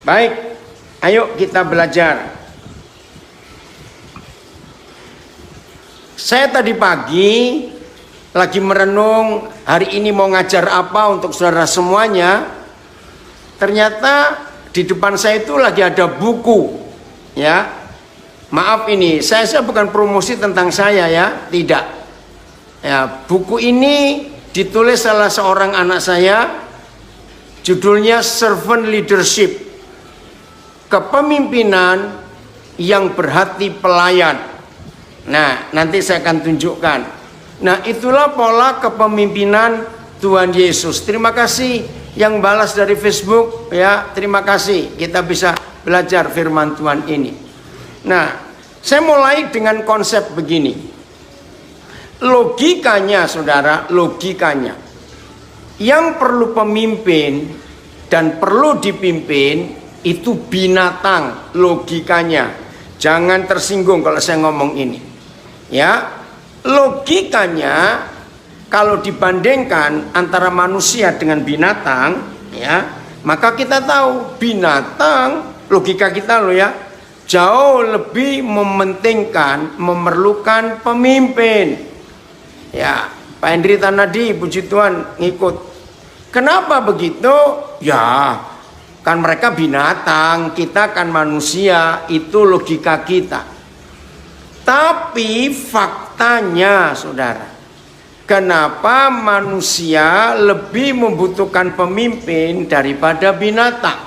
Baik, ayo kita belajar. Saya tadi pagi lagi merenung hari ini mau ngajar apa untuk saudara semuanya. Ternyata di depan saya itu lagi ada buku, ya. Maaf ini, saya bukan promosi tentang saya ya, tidak. Ya, buku ini ditulis salah seorang anak saya, judulnya Servant Leadership, kepemimpinan yang berhati pelayan. Nah, nanti saya akan tunjukkan. Nah, itulah pola kepemimpinan Tuhan Yesus. Terima kasih yang balas dari Facebook ya, terima kasih. Kita bisa belajar firman Tuhan ini. Nah, saya mulai dengan konsep begini. Logikanya, saudara, logikanya. Yang perlu pemimpin dan perlu dipimpin itu binatang, logikanya. Jangan tersinggung kalau saya ngomong ini. Ya, logikanya kalau dibandingkan antara manusia dengan binatang, ya, maka kita tahu binatang, logika kita loh ya, jauh lebih mementingkan, memerlukan pemimpin. Ya, Pak Hendri Tanadi, puji Tuhan, ngikut. Kenapa begitu? Ya, kan mereka binatang, kita kan manusia, itu logika kita. Tapi faktanya, saudara, kenapa manusia lebih membutuhkan pemimpin daripada binatang?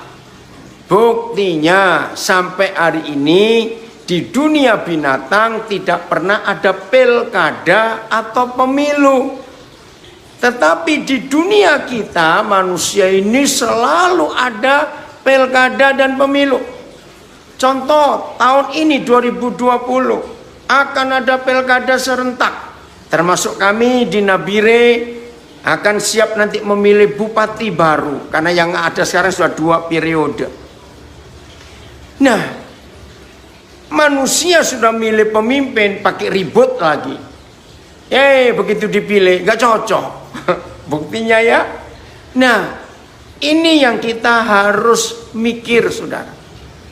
Buktinya sampai hari ini di dunia binatang tidak pernah ada pilkada atau pemilu. Tetapi di dunia kita manusia ini selalu ada pilkada dan pemilu. Contoh tahun ini 2020 akan ada pilkada serentak. Termasuk kami di Nabire akan siap nanti memilih bupati baru. Karena yang ada sekarang sudah 2 periode. Nah, manusia sudah milih pemimpin pakai ribut lagi. Begitu dipilih gak cocok. Buktinya ya. Nah, ini yang kita harus mikir, saudara.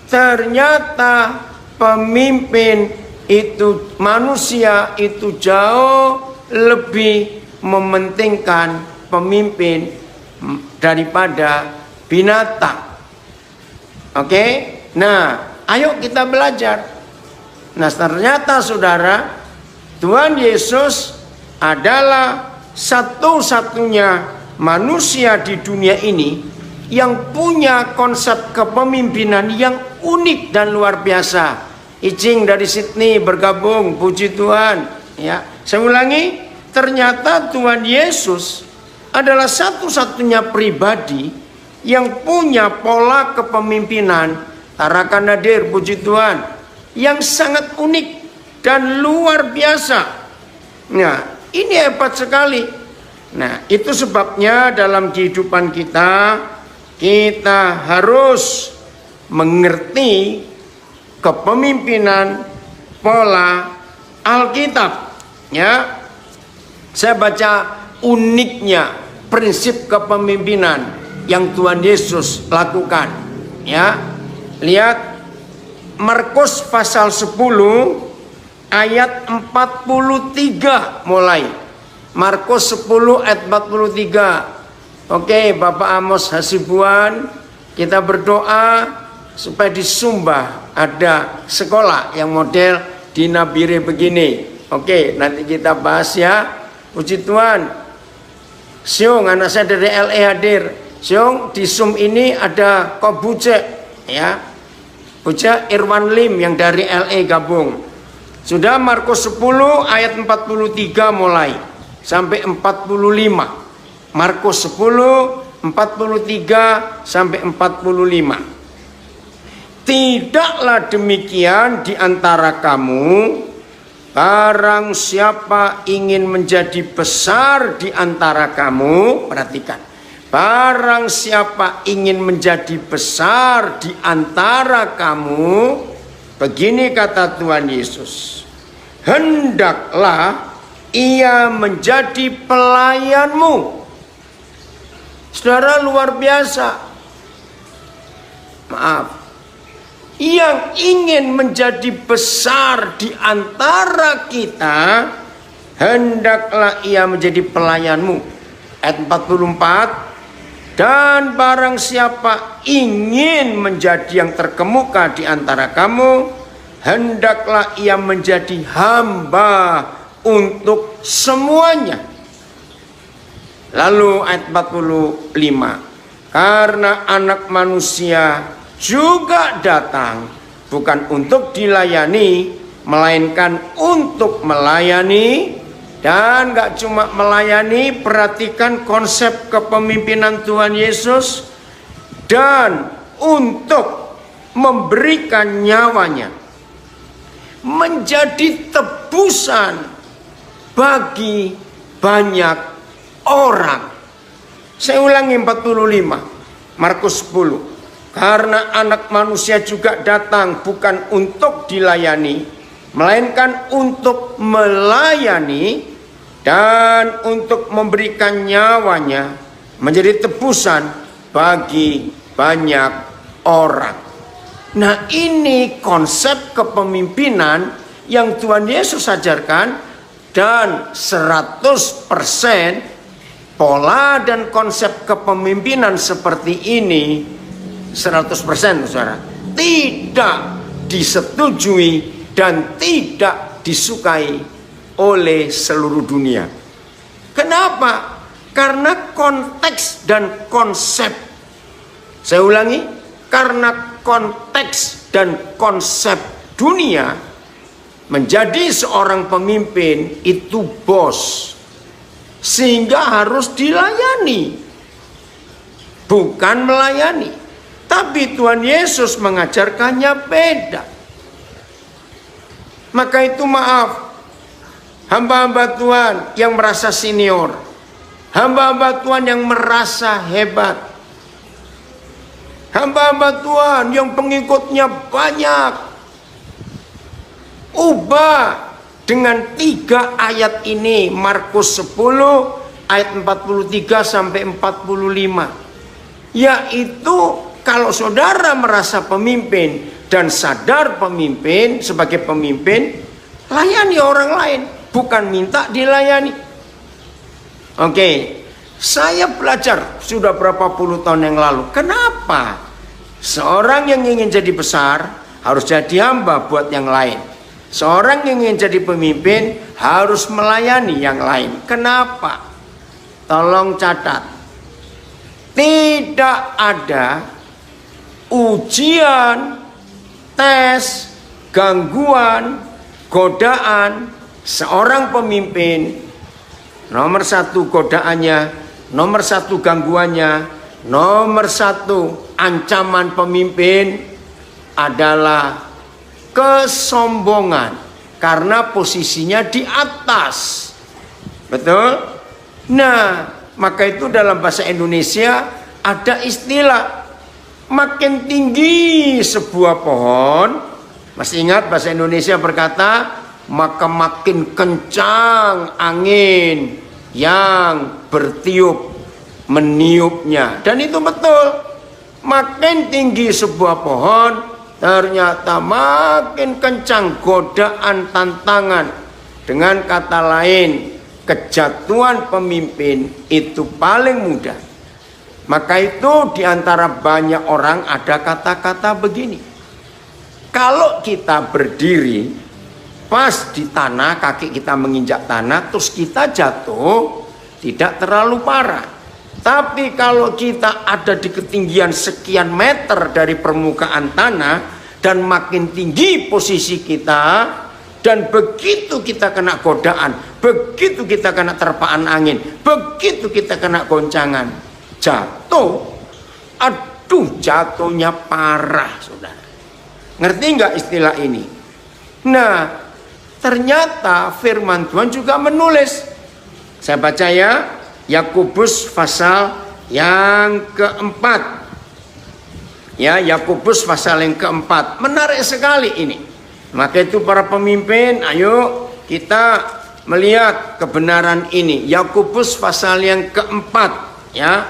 Ternyata pemimpin itu, manusia itu jauh lebih mementingkan pemimpin daripada binatang. Oke? Nah, ayo kita belajar. Nah, ternyata saudara, Tuhan Yesus adalah satu-satunya manusia di dunia ini yang punya konsep kepemimpinan yang unik dan luar biasa. Icing dari Sydney bergabung, puji Tuhan. Ya, saya ulangi, ternyata Tuhan Yesus adalah satu-satunya pribadi yang punya pola kepemimpinan, Tarakan hadir, puji Tuhan, yang sangat unik dan luar biasa. Nah, ini hebat sekali. Nah, itu sebabnya dalam kehidupan kita harus mengerti kepemimpinan pola Alkitab. Ya, saya baca uniknya prinsip kepemimpinan yang Tuhan Yesus lakukan. Ya, lihat Markus pasal 10 ayat 43 mulai. Markus 10 ayat 43. Oke, Bapak Amos Hasibuan, kita berdoa supaya di Sumba ada sekolah yang model di Nabire begini. Oke, nanti kita bahas ya. Puji Tuhan. Siung, anak saya dari LA hadir. Siung, di Sum ini ada Kobuce, ya. Buce Irwan Lim yang dari LA gabung. Sudah Markus 10 ayat 43 mulai sampai 45. Markus 10 43 sampai 45. Tidaklah demikian di antara kamu, barang siapa ingin menjadi besar di antara kamu, perhatikan, barang siapa ingin menjadi besar di antara kamu, begini kata Tuhan Yesus, hendaklah ia menjadi pelayanmu. Saudara, luar biasa. yang ingin menjadi besar di antara kita, hendaklah ia menjadi pelayanmu. Ayat 44, dan barang siapa ingin menjadi yang terkemuka di antara kamu, hendaklah ia menjadi hamba untuk semuanya. Lalu ayat 45, karena anak manusia juga datang bukan untuk dilayani, melainkan untuk melayani. Dan gak cuma melayani, perhatikan konsep kepemimpinan Tuhan Yesus, dan untuk memberikan nyawanya menjadi tebusan bagi banyak orang. Saya ulangi 45, Markus 10. Karena anak manusia juga datang bukan untuk dilayani, melainkan untuk melayani dan untuk memberikan nyawanya menjadi tebusan bagi banyak orang. Nah, ini konsep kepemimpinan yang Tuhan Yesus ajarkan, dan 100% pola dan konsep kepemimpinan seperti ini 100%, saudara, tidak disetujui dan tidak disukai oleh seluruh dunia. Kenapa? Karena konteks dan konsep. Saya ulangi, karena konteks dan konsep dunia menjadi seorang pemimpin itu bos, sehingga harus dilayani, bukan melayani. Tapi Tuhan Yesus mengajarkannya beda. Maka itu maaf, hamba-hamba Tuhan yang merasa senior, hamba-hamba Tuhan yang merasa hebat, hamba-hamba Tuhan yang pengikutnya banyak, ubah dengan 3 ayat ini, Markus 10 ayat 43 sampai 45, yaitu kalau saudara merasa pemimpin dan sadar pemimpin sebagai pemimpin, layani orang lain, bukan minta dilayani. Oke, saya belajar sudah berapa puluh tahun yang lalu. Kenapa seorang yang ingin jadi besar harus jadi hamba buat yang lain? Seorang yang ingin jadi pemimpin harus melayani yang lain. Kenapa? Tolong catat. Tidak ada ujian, tes, gangguan, godaan seorang pemimpin. Nomor 1 godaannya, nomor 1 gangguannya, nomor 1 ancaman pemimpin adalah kesombongan karena posisinya di atas. Betul? Nah, maka itu dalam bahasa Indonesia ada istilah, makin tinggi sebuah pohon, masih ingat bahasa Indonesia berkata, maka makin kencang angin yang bertiup meniupnya. Dan itu betul. Makin tinggi sebuah pohon, ternyata makin kencang godaan tantangan. Dengan kata lain, kejatuhan pemimpin itu paling mudah. Maka itu diantara banyak orang ada kata-kata begini. Kalau kita berdiri pas di tanah, kaki kita menginjak tanah, terus kita jatuh, tidak terlalu parah. Tapi kalau kita ada di ketinggian sekian meter dari permukaan tanah, dan makin tinggi posisi kita, dan begitu kita kena godaan, begitu kita kena terpaan angin, begitu kita kena goncangan, jatuh, aduh jatuhnya parah, saudara. Ngerti nggak istilah ini? Nah, ternyata firman Tuhan juga menulis. Saya baca ya, Yakobus pasal yang keempat. Ya, Yakobus pasal yang keempat. Menarik sekali ini. Maka itu para pemimpin, ayo kita melihat kebenaran ini. Yakobus pasal yang keempat, ya.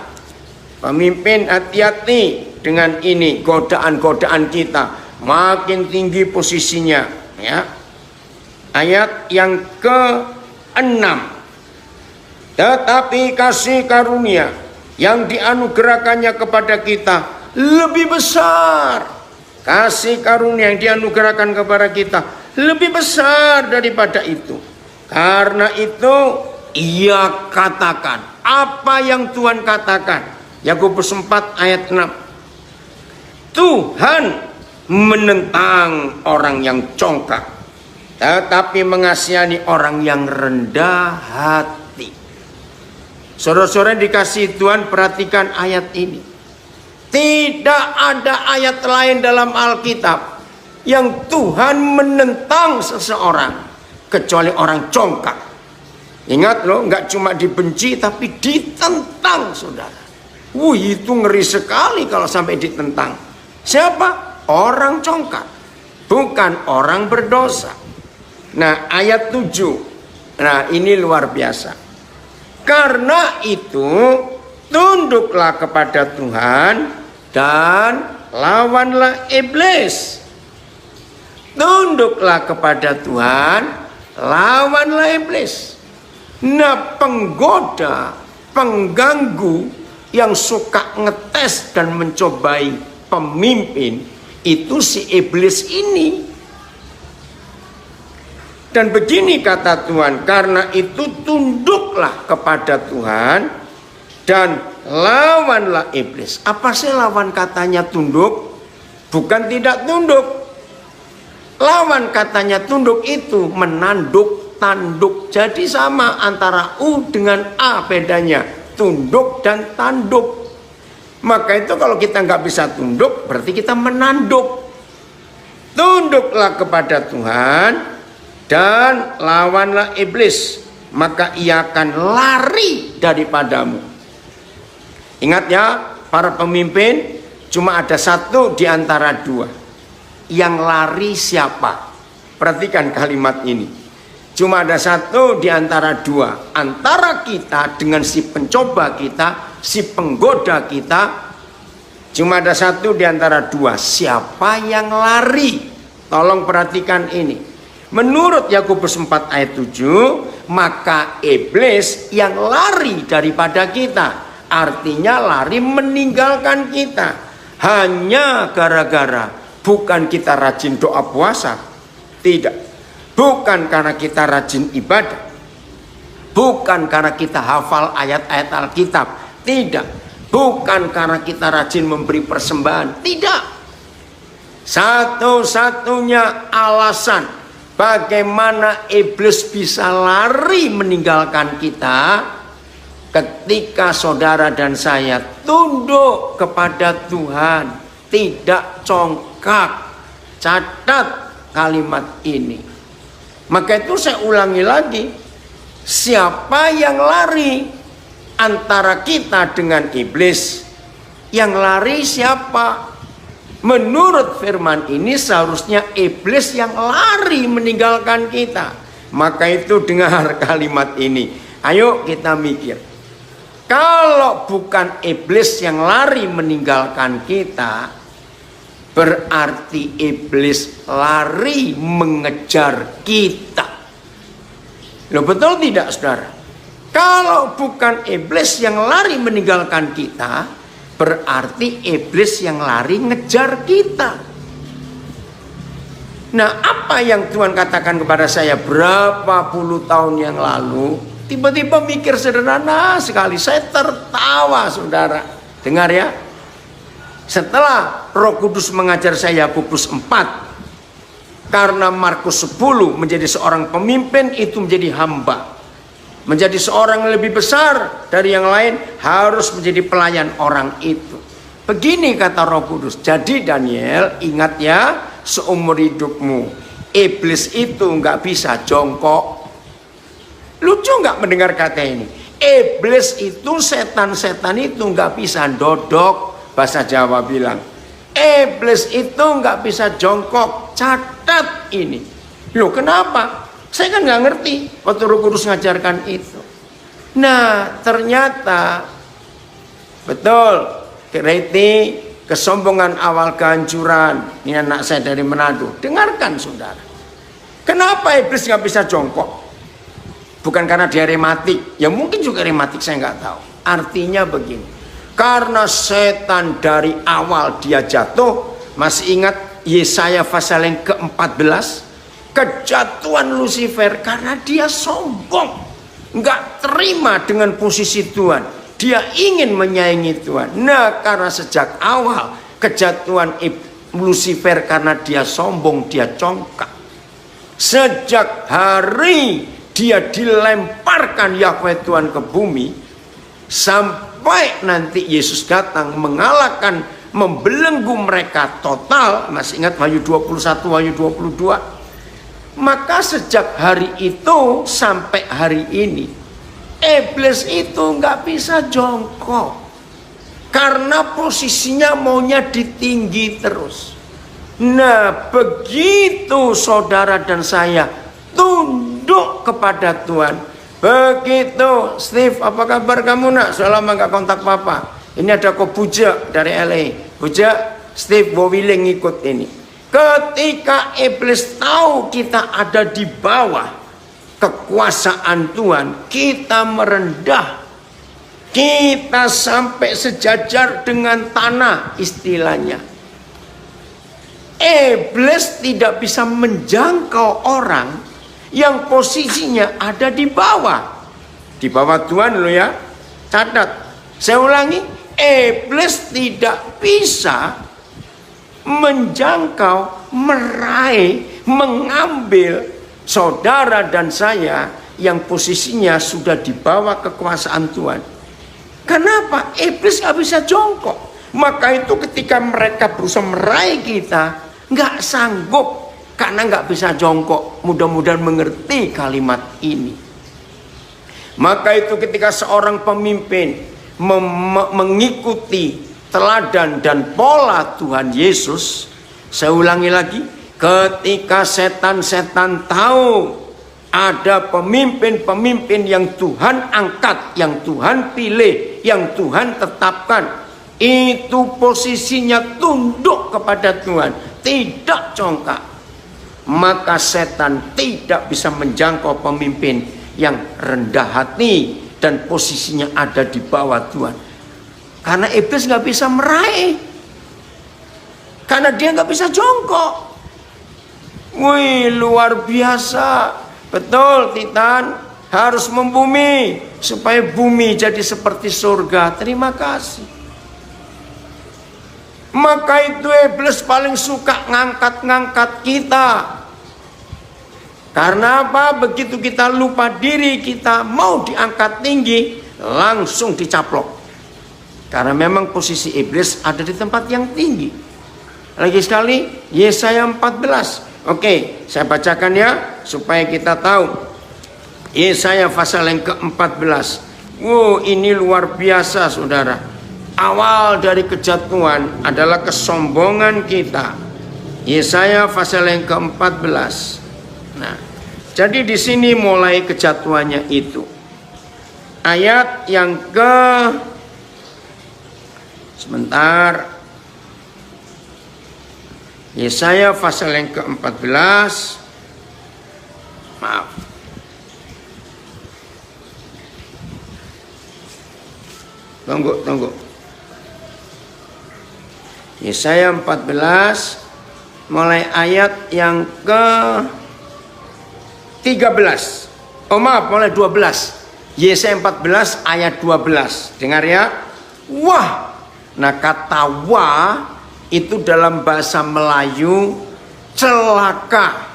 Pemimpin hati-hati. dengan ini godaan-godaan kita, makin tinggi posisinya, ya. Ayat yang ke-6. Tetapi kasih karunia yang dianugerahkannya kepada kita lebih besar. Kasih karunia yang dianugerahkan kepada kita lebih besar daripada itu. Karena itu ia katakan, apa yang Tuhan katakan? Yakobus 4 ayat 6. Tuhan menentang orang yang congkak, tetapi mengasihani orang yang rendah hati. Saudara-saudara dikasihi Tuhan, perhatikan ayat ini. Tidak ada ayat lain dalam Alkitab yang Tuhan menentang seseorang kecuali orang congkak. Ingat loh, nggak cuma dibenci tapi ditentang, saudara. Itu ngeri sekali kalau sampai ditentang. Siapa? Orang congkak, bukan orang berdosa. Nah, ayat 7. Nah, ini luar biasa. Karena itu, tunduklah kepada Tuhan dan lawanlah iblis. Tunduklah kepada Tuhan, lawanlah iblis. Nah, penggoda, pengganggu yang suka ngetes dan mencobai pemimpin itu si iblis ini. Dan begini kata Tuhan, karena itu tunduklah kepada Tuhan dan lawanlah iblis. Apa sih lawan katanya tunduk? Bukan tidak tunduk. Lawan katanya tunduk itu menanduk, tanduk. Jadi sama antara U dengan A bedanya. Tunduk dan tanduk. Maka itu kalau kita nggak bisa tunduk, berarti kita menanduk. Tunduklah kepada Tuhan dan lawanlah iblis, maka ia akan lari daripadamu. Ingat ya, para pemimpin, cuma ada satu di antara dua. Yang lari siapa? Perhatikan kalimat ini. Cuma ada satu di antara dua. Antara kita dengan si pencoba kita, si penggoda kita. Cuma ada satu di antara dua. Siapa yang lari? Tolong perhatikan ini. Menurut Yakobus 4 ayat 7, maka iblis yang lari daripada kita. Artinya lari meninggalkan kita. Hanya gara-gara bukan kita rajin doa puasa. Tidak. Bukan karena kita rajin ibadah. Bukan karena kita hafal ayat-ayat Alkitab. Tidak. Bukan karena kita rajin memberi persembahan. Tidak. Satu-satunya alasan bagaimana iblis bisa lari meninggalkan kita, ketika saudara dan saya tunduk kepada Tuhan, tidak congkak. Catat kalimat ini. Maka itu saya ulangi lagi, siapa yang lari antara kita dengan iblis? Yang lari siapa? Menurut firman ini seharusnya iblis yang lari meninggalkan kita. Maka itu dengar kalimat ini. Ayo kita mikir. Kalau bukan iblis yang lari meninggalkan kita, berarti iblis lari mengejar kita. Loh, betul tidak, saudara? Kalau bukan iblis yang lari meninggalkan kita, berarti iblis yang lari ngejar kita. Nah, apa yang Tuhan katakan kepada saya berapa puluh tahun yang lalu? Tiba-tiba mikir sederhana sekali. Saya tertawa, saudara. Dengar ya. Setelah Roh Kudus mengajar saya Yakobus 4, karena Markus 10 menjadi seorang pemimpin itu menjadi hamba. Menjadi seorang yang lebih besar dari yang lain harus menjadi pelayan orang itu. Begini kata Roh Kudus. Jadi Daniel, ingat ya, seumur hidupmu iblis itu nggak bisa jongkok. Lucu nggak mendengar kata ini? Iblis itu, setan-setan itu nggak bisa dodok. Bahasa Jawa bilang, iblis itu nggak bisa jongkok. Catat ini. Loh, kenapa? Saya kan nggak ngerti waktu Roh Kudus ngajarkan itu. Nah, ternyata betul, Reti, kesombongan awal kehancuran. Ini anak saya dari Manado. Dengarkan saudara. Kenapa iblis nggak bisa jongkok? Bukan karena dia rematik. Ya mungkin juga rematik, saya nggak tahu. Artinya begini. Karena setan dari awal dia jatuh. Masih ingat Yesaya pasal yang ke-14? Kejatuhan Lucifer karena dia sombong. Nggak terima dengan posisi Tuhan. Dia ingin menyaingi Tuhan. Nah, karena sejak awal kejatuhan Lucifer karena dia sombong, dia congkak. Sejak hari dia dilemparkan Yahweh Tuhan ke bumi, sampai nanti Yesus datang mengalahkan, membelenggu mereka total. Masih ingat Wahyu 21, Wahyu 22? Maka sejak hari itu sampai hari ini, iblis itu nggak bisa jongkok. Karena posisinya maunya ditinggi terus. Nah, begitu saudara dan saya tunduk kepada Tuhan. Begitu, Steve, apa kabar kamu nak? Sudah lama nggak kontak papa. Ini ada kok Buja dari LA. Buja, Steve mau willing ikut ini. Ketika iblis tahu kita ada di bawah kekuasaan Tuhan, kita merendah. Kita sampai sejajar dengan tanah istilahnya. Iblis tidak bisa menjangkau orang yang posisinya ada di bawah. Di bawah Tuhan loh ya. Catat. Saya ulangi. Iblis tidak bisa menjangkau, meraih, mengambil saudara dan saya yang posisinya sudah di bawah kekuasaan Tuhan. Kenapa? Iblis gak bisa jongkok. Maka itu ketika mereka berusaha meraih kita, gak sanggup karena gak bisa jongkok. Mudah-mudahan mengerti kalimat ini. Maka itu ketika seorang pemimpin mengikuti teladan dan pola Tuhan Yesus, saya ulangi lagi, ketika setan-setan tahu ada pemimpin-pemimpin yang Tuhan angkat, yang Tuhan pilih, yang Tuhan tetapkan, itu posisinya tunduk kepada Tuhan, tidak congkak, maka setan tidak bisa menjangkau pemimpin yang rendah hati dan posisinya ada di bawah Tuhan. Karena iblis gak bisa meraih. Karena dia gak bisa jongkok. Wih, luar biasa. Betul, Titan. Harus membumi. Supaya bumi jadi seperti surga. Terima kasih. Maka itu iblis paling suka ngangkat-ngangkat kita. Karena apa? Begitu kita lupa diri, kita mau diangkat tinggi, langsung dicaplok. Karena memang posisi iblis ada di tempat yang tinggi. Lagi sekali, Yesaya 14. Oke, saya bacakan ya, supaya kita tahu. Yesaya pasal yang ke-14. Wow, ini luar biasa saudara. Awal dari kejatuhan adalah kesombongan kita. Yesaya pasal yang ke-14. Nah, jadi di sini mulai kejatuhannya itu. Ayat yang sebentar. Yesaya pasal yang ke-14. Maaf. Tunggu. Yesaya 14 mulai ayat yang ke-13. Oh maaf, mulai 12. Yesaya 14 ayat 12. Dengar ya. Wah. Nah, kata wah itu dalam bahasa Melayu celaka.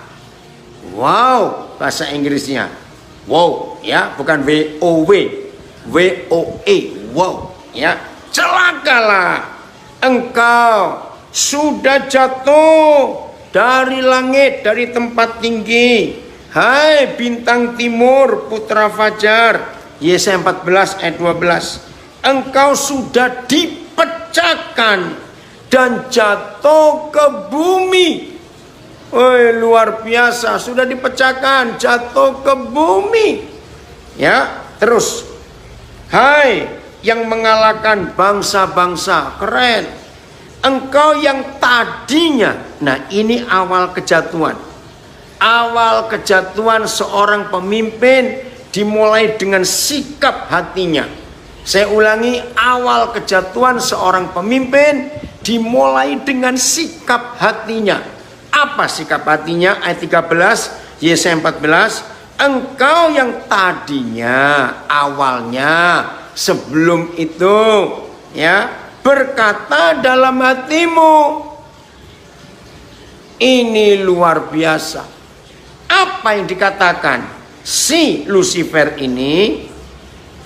Wow, bahasa Inggrisnya wow ya, bukan W-O-W, W-O-E, wow ya. Celakalah engkau sudah jatuh dari langit, dari tempat tinggi, hai bintang timur, putra fajar. Yesaya 14 ayat 12. Engkau sudah dipecahkan dan jatuh ke bumi. Woi, luar biasa, sudah dipecahkan, jatuh ke bumi. Ya, terus. Hai yang mengalahkan bangsa-bangsa, keren. engkau yang tadinya. Nah, ini awal kejatuhan. Awal kejatuhan seorang pemimpin dimulai dengan sikap hatinya. Saya ulangi, awal kejatuhan seorang pemimpin dimulai dengan sikap hatinya. Apa sikap hatinya? Ayat 13, Yesaya 14. Engkau yang tadinya, awalnya, sebelum itu, ya, berkata dalam hatimu, ini luar biasa. Apa yang dikatakan si Lucifer ini?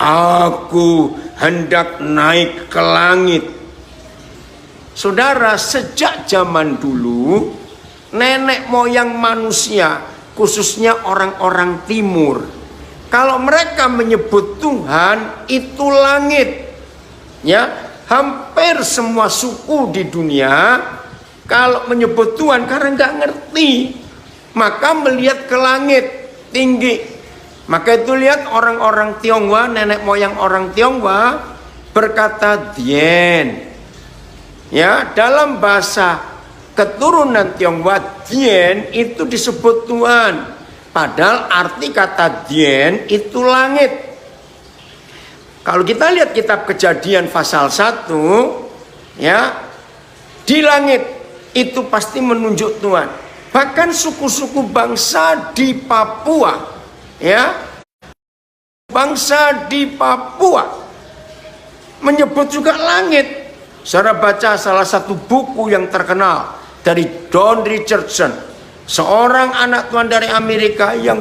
Aku hendak naik ke langit. Saudara, sejak zaman dulu, nenek moyang manusia, khususnya orang-orang timur, kalau mereka menyebut Tuhan, itu langit. Ya, hampir semua suku di dunia kalau menyebut Tuhan karena nggak ngerti, maka melihat ke langit tinggi. Maka itu lihat orang-orang Tionghoa, nenek moyang orang Tionghoa berkata Dien. Ya, dalam bahasa keturunan Tionghoa, Dien itu disebut Tuhan. Padahal arti kata Dien itu langit. Kalau kita lihat kitab Kejadian pasal 1, ya, di langit itu pasti menunjuk Tuhan. Bahkan suku-suku bangsa di Papua, ya, bangsa di Papua menyebut juga langit. Saudara baca salah satu buku yang terkenal dari Don Richardson, seorang anak Tuhan dari Amerika yang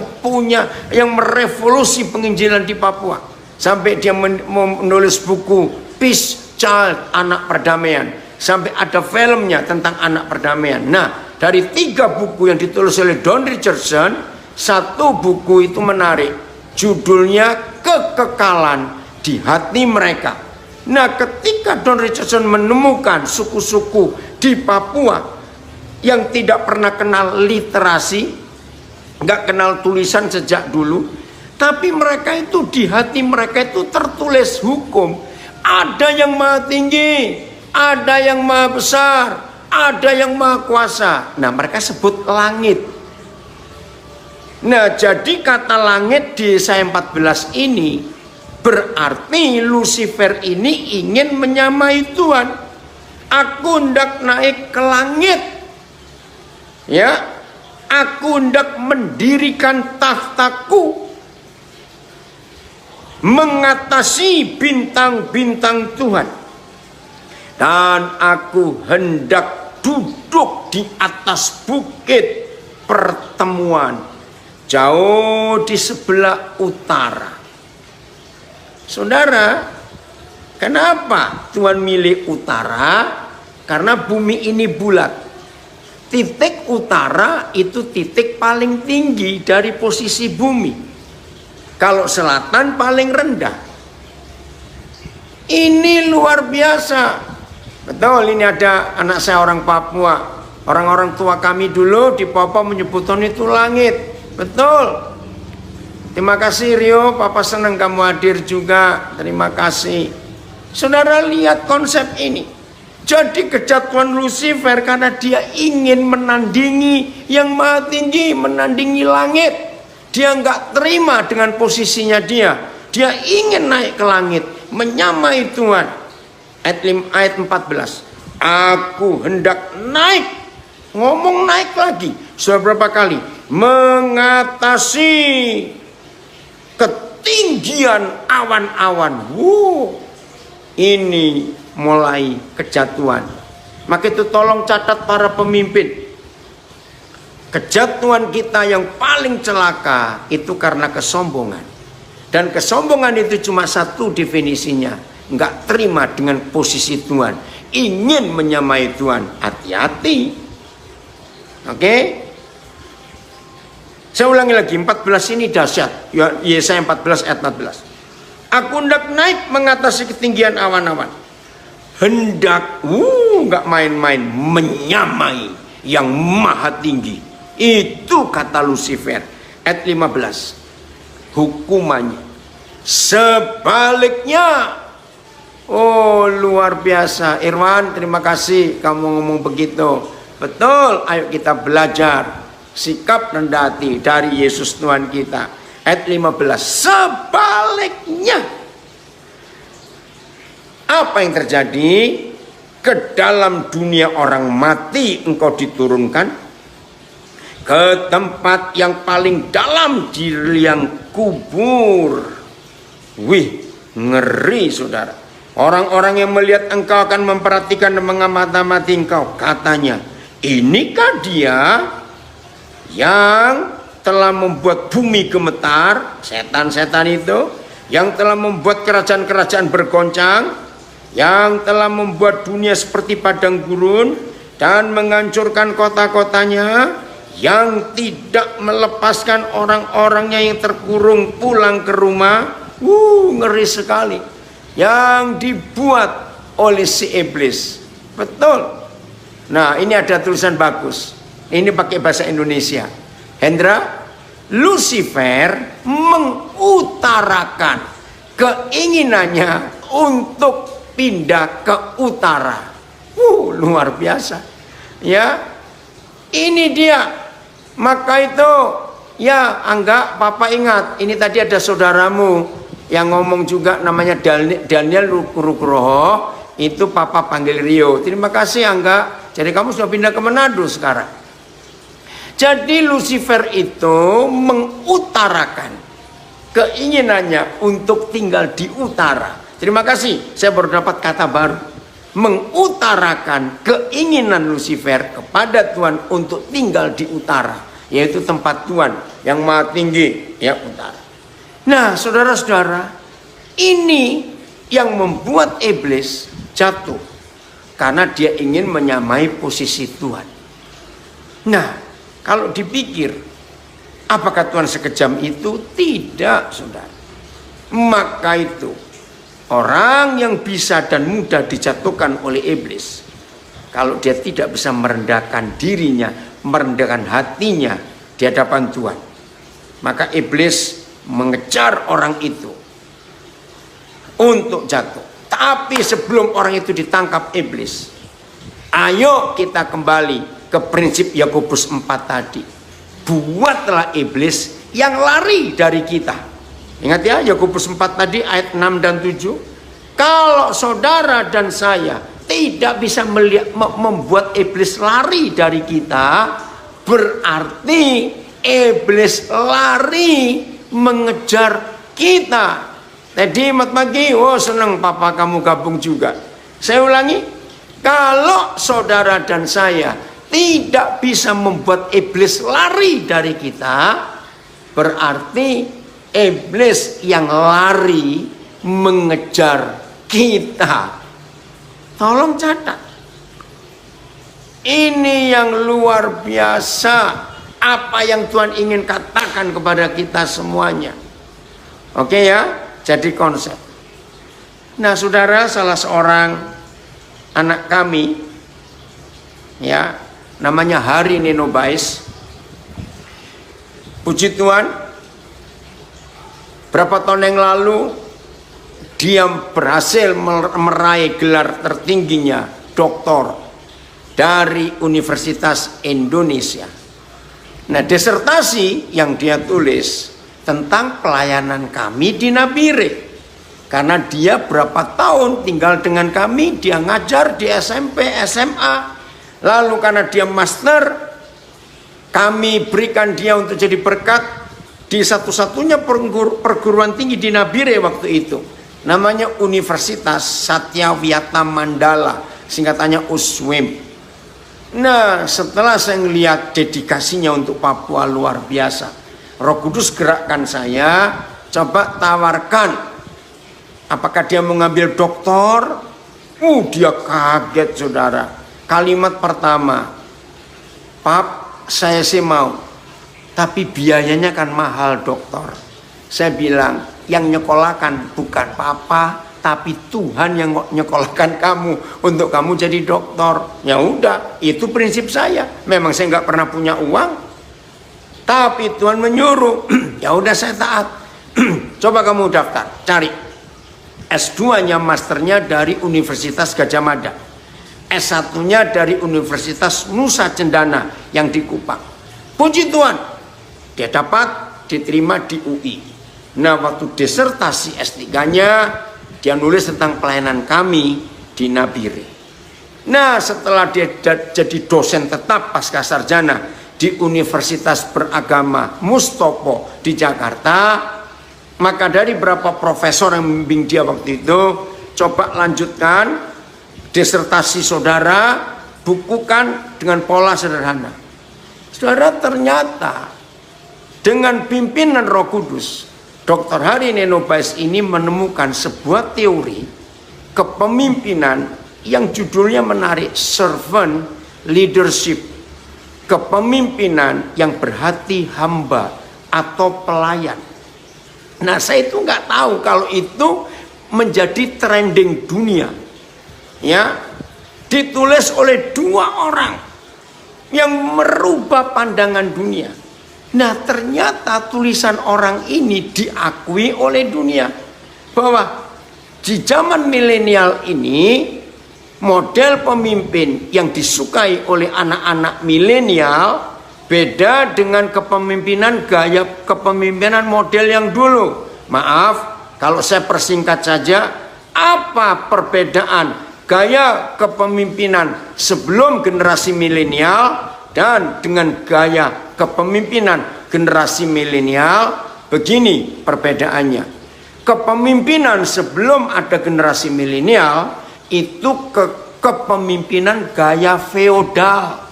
merevolusi penginjilan di Papua, sampai dia menulis buku Peace Child, anak perdamaian, sampai ada filmnya tentang anak perdamaian. Nah, dari 3 buku yang ditulis oleh Don Richardson, satu buku itu menarik, judulnya Kekekalan di Hati Mereka. Nah, ketika Don Richardson menemukan suku-suku di Papua yang tidak pernah kenal literasi, nggak kenal tulisan sejak dulu, tapi mereka itu di hati mereka itu tertulis hukum. Ada yang maha tinggi, ada yang maha besar, ada yang maha kuasa. Nah, mereka sebut langit. Nah, jadi kata langit di Yesaya 14 ini berarti Lucifer ini ingin menyamai Tuhan. Aku hendak naik ke langit, ya, aku hendak mendirikan tahtaku, mengatasi bintang-bintang Tuhan, dan aku hendak duduk di atas bukit pertemuan, jauh di sebelah utara. Saudara, kenapa Tuhan milih utara? Karena bumi ini bulat. Titik utara itu titik paling tinggi dari posisi bumi. Kalau selatan paling rendah. Ini luar biasa. Betul, ini ada anak saya orang Papua. Orang-orang tua kami dulu di Papua menyebutkan itu langit. Betul. Terima kasih Rio, Papa senang kamu hadir juga. Terima kasih. Saudara lihat konsep ini. Jadi kejatuhan Lucifer karena dia ingin menandingi yang maha tinggi, menandingi langit. Dia nggak terima dengan posisinya dia. Dia ingin naik ke langit, menyamai Tuhan. Ayat 14. Aku hendak naik. Ngomong naik lagi. Sudah berapa kali? Mengatasi ketinggian awan-awan. Ini mulai kejatuhan. Maka itu tolong catat para pemimpin. Kejatuhan kita yang paling celaka itu karena kesombongan. Dan kesombongan itu cuma satu definisinya. Enggak terima dengan posisi Tuhan. Ingin menyamai Tuhan. Hati-hati. Oke? Saya ulangi lagi, 14 ini dahsyat. Yesaya 14 ayat 14. Aku hendak naik mengatasi ketinggian awan-awan. Hendak, nggak main-main, menyamai yang maha tinggi. Itu kata Lucifer. Ayat 15. Hukumannya. Sebaliknya, Oh, luar biasa. Irwan, terima kasih kamu ngomong begitu. Betul, ayo kita belajar sikap rendah hati dari Yesus Tuhan kita. Ayat 15. Sebaliknya, apa yang terjadi? Ke dalam dunia orang mati engkau diturunkan, ke tempat yang paling dalam di liang kubur. Wih, ngeri saudara. Orang-orang yang melihat engkau akan memperhatikan dan mengamati engkau. Katanya, inikah dia yang telah membuat bumi gemetar, setan-setan itu, yang telah membuat kerajaan-kerajaan bergoncang, yang telah membuat dunia seperti padang gurun dan menghancurkan kota-kotanya, yang tidak melepaskan orang-orangnya yang terkurung pulang ke rumah. Ngeri sekali. Yang dibuat oleh si iblis. Betul. Nah, ini ada tulisan bagus. Ini pakai bahasa Indonesia. Hendra, Lucifer mengutarakan keinginannya untuk pindah ke utara. Luar biasa. Ya, ini dia. Maka itu, ya Angga, Papa ingat, ini tadi ada saudaramu yang ngomong juga namanya Daniel Rukroho, itu Papa panggil Rio. Terima kasih Angga. Jadi kamu sudah pindah ke Manado sekarang. Jadi Lucifer itu mengutarakan keinginannya untuk tinggal di utara. Terima kasih, saya baru dapat kata baru. Mengutarakan keinginan Lucifer kepada Tuhan untuk tinggal di utara, yaitu tempat Tuhan yang maha tinggi, ya utara. Nah, saudara-saudara, ini yang membuat iblis jatuh karena dia ingin menyamai posisi Tuhan. Nah, kalau dipikir, apakah Tuhan sekejam itu? Tidak, saudara. Maka itu, orang yang bisa dan mudah dijatuhkan oleh iblis, kalau dia tidak bisa merendahkan dirinya, merendahkan hatinya di hadapan Tuhan, maka iblis mengejar orang itu untuk jatuh. Tapi sebelum orang itu ditangkap iblis, ayo kita kembali ke prinsip Yakobus 4 tadi. Buatlah iblis yang lari dari kita. Ingat ya, Yakobus 4 tadi ayat 6 dan 7. Kalau saudara dan saya tidak bisa membuat iblis lari dari kita, berarti iblis lari mengejar kita. Tadi Mat Magi, senang Papa kamu gabung juga. Saya ulangi, kalau saudara dan saya tidak bisa membuat iblis lari dari kita, berarti iblis yang lari mengejar kita. Tolong catat. Ini yang luar biasa, apa yang Tuhan ingin katakan kepada kita semuanya. Oke ya, jadi konsep. Nah saudara, salah seorang anak kami, ya, namanya Hari Nino Bais. Puji Tuhan, berapa tahun yang lalu dia berhasil meraih gelar tertingginya, doktor dari Universitas Indonesia. Nah, disertasi yang dia tulis tentang pelayanan kami di Nabire. Karena dia berapa tahun tinggal dengan kami, dia ngajar di SMP, SMA. Lalu karena dia master, kami berikan dia untuk jadi berkat di satu-satunya perguruan tinggi di Nabire waktu itu. Namanya Universitas Satyawiata Mandala, singkatannya USWIM. Nah, setelah saya melihat dedikasinya untuk Papua luar biasa, Roh Kudus gerakkan saya, coba tawarkan, apakah dia mengambil doktor? Dia kaget saudara. Kalimat pertama, Pap, saya sih mau, tapi biayanya kan mahal dokter. Saya bilang, yang nyekolahkan bukan Papa, tapi Tuhan yang nyekolahkan kamu untuk kamu jadi dokter. Ya udah, itu prinsip saya. Memang saya nggak pernah punya uang, tapi Tuhan menyuruh. Ya udah saya taat. Coba kamu daftar, cari. S2-nya masternya dari Universitas Gadjah Mada, S1-nya dari Universitas Nusa Cendana yang di Kupang. Puji Tuhan, dia dapat diterima di UI. Nah, waktu disertasi S3-nya dia nulis tentang pelayanan kami di Nabire. Nah, setelah dia jadi dosen tetap pasca sarjana di Universitas Beragama Mustopo di Jakarta, maka dari beberapa profesor yang membimbing dia waktu itu, coba lanjutkan disertasi saudara, bukukan dengan pola sederhana. Saudara, ternyata dengan pimpinan Roh Kudus, Dr. Hari Neno Bais ini menemukan sebuah teori kepemimpinan yang judulnya menarik, servant leadership, kepemimpinan yang berhati hamba atau pelayan. Nah, saya itu nggak tahu kalau itu menjadi trending dunia, ya, ditulis oleh dua orang yang merubah pandangan dunia. Nah, ternyata tulisan orang ini diakui oleh dunia bahwa di zaman milenial ini model pemimpin yang disukai oleh anak-anak milenial beda dengan kepemimpinan gaya kepemimpinan model yang dulu. Maaf kalau saya persingkat saja, apa perbedaan gaya kepemimpinan sebelum generasi milenial dan dengan gaya kepemimpinan generasi milenial? Begini perbedaannya. Kepemimpinan sebelum ada generasi milenial itu kepemimpinan gaya feodal.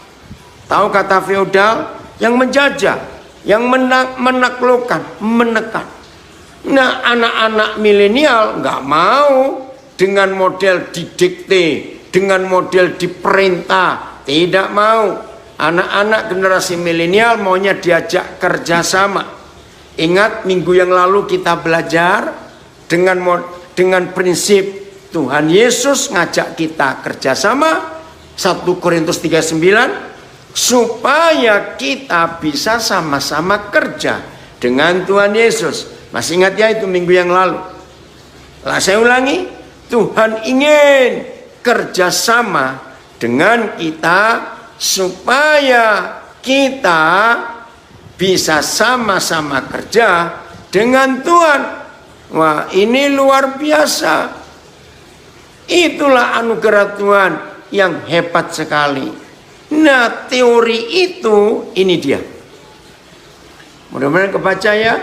Tahu kata feodal? Yang menjajah, yang menaklukkan, menekan. Nah, anak-anak milenial nggak mau dengan model didikte, dengan model diperintah, tidak mau. Anak-anak generasi milenial maunya diajak kerjasama. Ingat minggu yang lalu kita belajar dengan prinsip Tuhan Yesus ngajak kita kerjasama, 1 Korintus 3:9, supaya kita bisa sama-sama kerja dengan Tuhan Yesus. Masih ingat ya itu minggu yang lalu? Lah saya ulangi, Tuhan ingin kerjasama dengan kita supaya kita bisa sama-sama kerja dengan Tuhan. Wah, ini luar biasa. Itulah anugerah Tuhan yang hebat sekali. Nah, teori itu ini dia. Mudah-mudahan kebaca ya.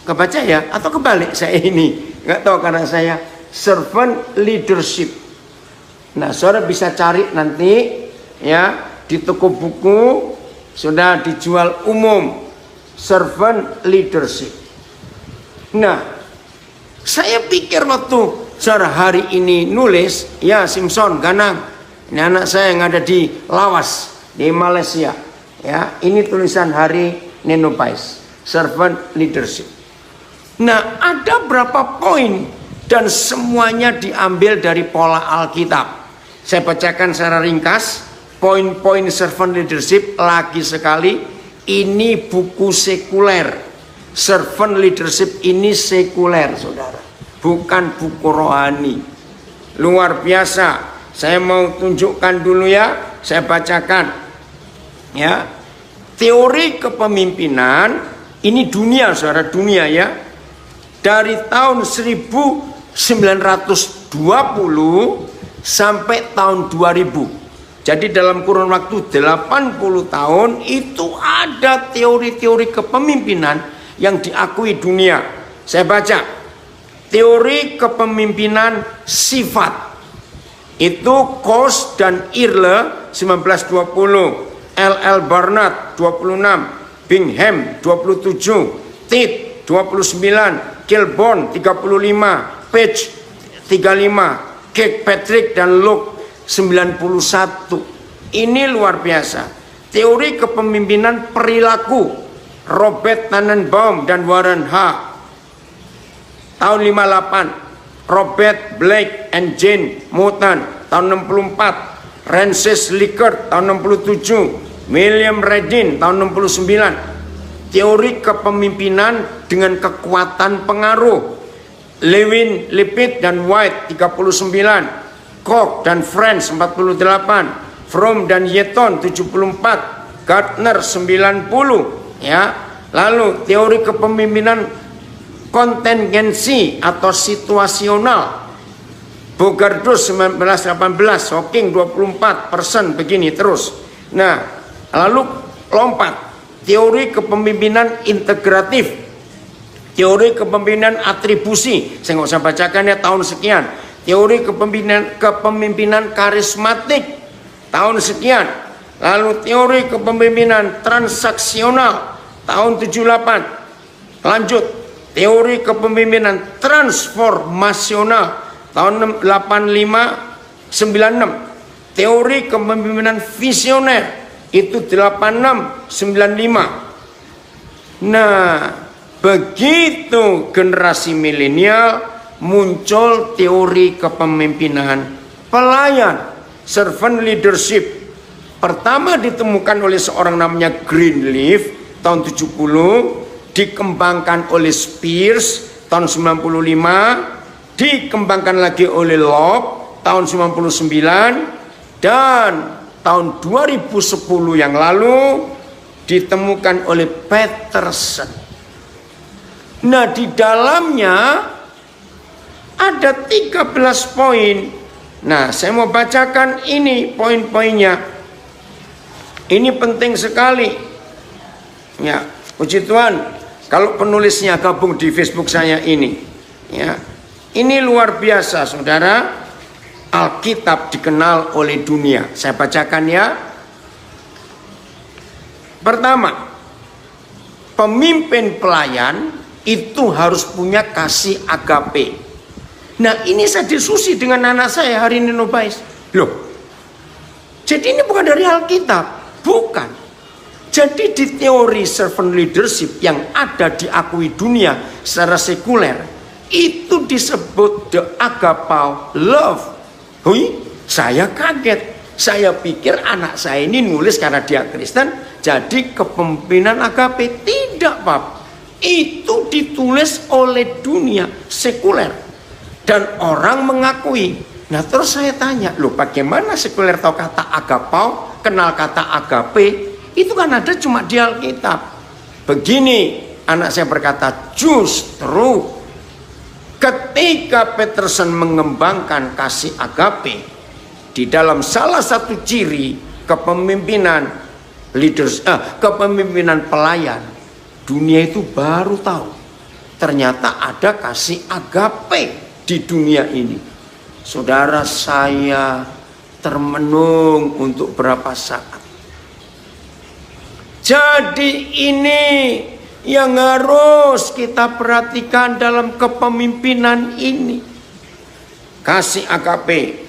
Kebaca ya atau kebalik saya ini. Nggak tahu karena saya servant leadership. Nah, saudara bisa cari nanti ya di toko buku sudah dijual umum servant leadership. Nah, saya pikir waktu saudara hari ini nulis, ya Simpson Ganang, ini anak saya yang ada di Lawas di Malaysia, ya ini tulisan Hari Neno Bais, servant leadership. Nah, ada berapa poin dan semuanya diambil dari pola Alkitab. Saya bacakan secara ringkas poin-poin servant leadership lagi sekali. Ini buku sekuler. Servant leadership ini sekuler, saudara, bukan buku rohani. Luar biasa. Saya mau tunjukkan dulu ya. Saya bacakan ya. Teori kepemimpinan ini dunia, saudara, dunia ya. Dari tahun 1920 sampai tahun 2000. Jadi dalam kurun waktu 80 tahun itu ada teori-teori kepemimpinan yang diakui dunia. Saya baca. Teori kepemimpinan sifat. Itu Coase dan Earle 1920, L.L. Barnard 26, Bingham 27, Tate 29, Kilborn 35, Page 35, Kirkpatrick dan Luke 91. Ini luar biasa. Teori kepemimpinan perilaku, Robert Tannenbaum dan Warren H. tahun 58, Robert Blake and Jane Moulton tahun 64, Francis Likert tahun 67, William Redin tahun 69. Teori kepemimpinan dengan kekuatan pengaruh, Lewin, Lipit dan White 39, Koch dan Friends 48, Fromm dan Yeton 74, Gardner 90, ya. Lalu teori kepemimpinan kontingensi atau situasional, Bogardus 1918, Hawking 24%, begini terus. Nah, lalu lompat teori kepemimpinan integratif, teori kepemimpinan atribusi, saya nggak usah bacakan ya, tahun sekian. Teori kepemimpinan karismatik, tahun sekian. Lalu teori kepemimpinan transaksional, tahun 78. Lanjut, teori kepemimpinan transformasional, tahun 85-96. Teori kepemimpinan visioner, itu 86-95. Nah, begitu generasi milenial muncul teori kepemimpinan pelayan, servant leadership. Pertama ditemukan oleh seorang namanya Greenleaf tahun 70, dikembangkan oleh Spears tahun 95, dikembangkan lagi oleh Locke tahun 99, dan tahun 2010 yang lalu ditemukan oleh Peterson. Nah, di dalamnya ada 13 poin. Nah, saya mau bacakan ini poin-poinnya. Ini penting sekali. Ya, puji Tuhan, kalau penulisnya gabung di Facebook saya ini. Ya, ini luar biasa, saudara. Alkitab dikenal oleh dunia. Saya bacakan ya. Pertama, pemimpin pelayan itu harus punya kasih agape. Nah, ini saya diskusi dengan anak saya hari ini, Nobais. Loh, jadi ini bukan dari Alkitab. Bukan. Jadi di teori servant leadership yang ada diakui dunia secara sekuler, itu disebut the agapao love. Hui, saya kaget. Saya pikir anak saya ini nulis karena dia Kristen, jadi kepemimpinan agape. Tidak, Pak. Itu ditulis oleh dunia sekuler. Dan orang mengakui. Nah, terus saya tanya, loh bagaimana sekuler tahu kata agapao? Kenal kata agape, itu kan ada cuma di Alkitab. Begini, anak saya berkata, justru ketika Peterson mengembangkan kasih agape di dalam salah satu ciri kepemimpinan kepemimpinan pelayan, dunia itu baru tahu ternyata ada kasih agape di dunia ini. Saudara, saya termenung untuk berapa saat. Jadi ini yang harus kita perhatikan dalam kepemimpinan ini. Kasih agape.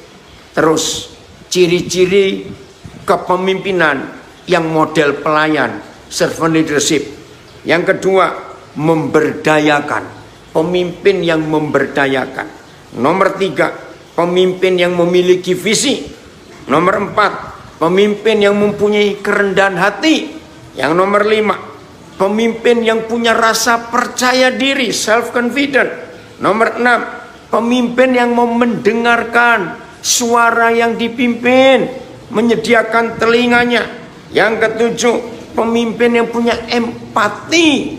Terus ciri-ciri kepemimpinan yang model pelayan, servant leadership. Yang kedua, memberdayakan. Pemimpin yang memberdayakan. Nomor 3, pemimpin yang memiliki visi. Nomor 4, pemimpin yang mempunyai kerendahan hati. Yang nomor 5, pemimpin yang punya rasa percaya diri, self confident. Nomor 6, pemimpin yang mau mendengarkan suara yang dipimpin, menyediakan telinganya. Yang ketujuh, pemimpin yang punya empati.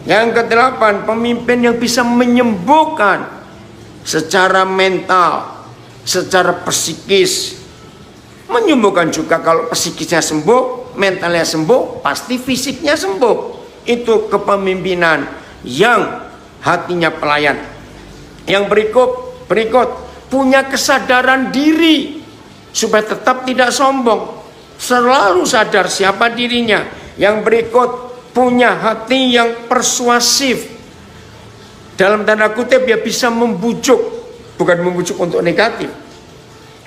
Yang kedelapan, pemimpin yang bisa menyembuhkan secara mental, secara psikis. Menyembuhkan juga, kalau psikisnya sembuh, mentalnya sembuh, pasti fisiknya sembuh. Itu kepemimpinan yang hatinya pelayan. Yang berikut punya kesadaran diri supaya tetap tidak sombong, selalu sadar siapa dirinya. Yang berikut, punya hati yang persuasif. Dalam tanda kutip, dia bisa membujuk, bukan membujuk untuk negatif.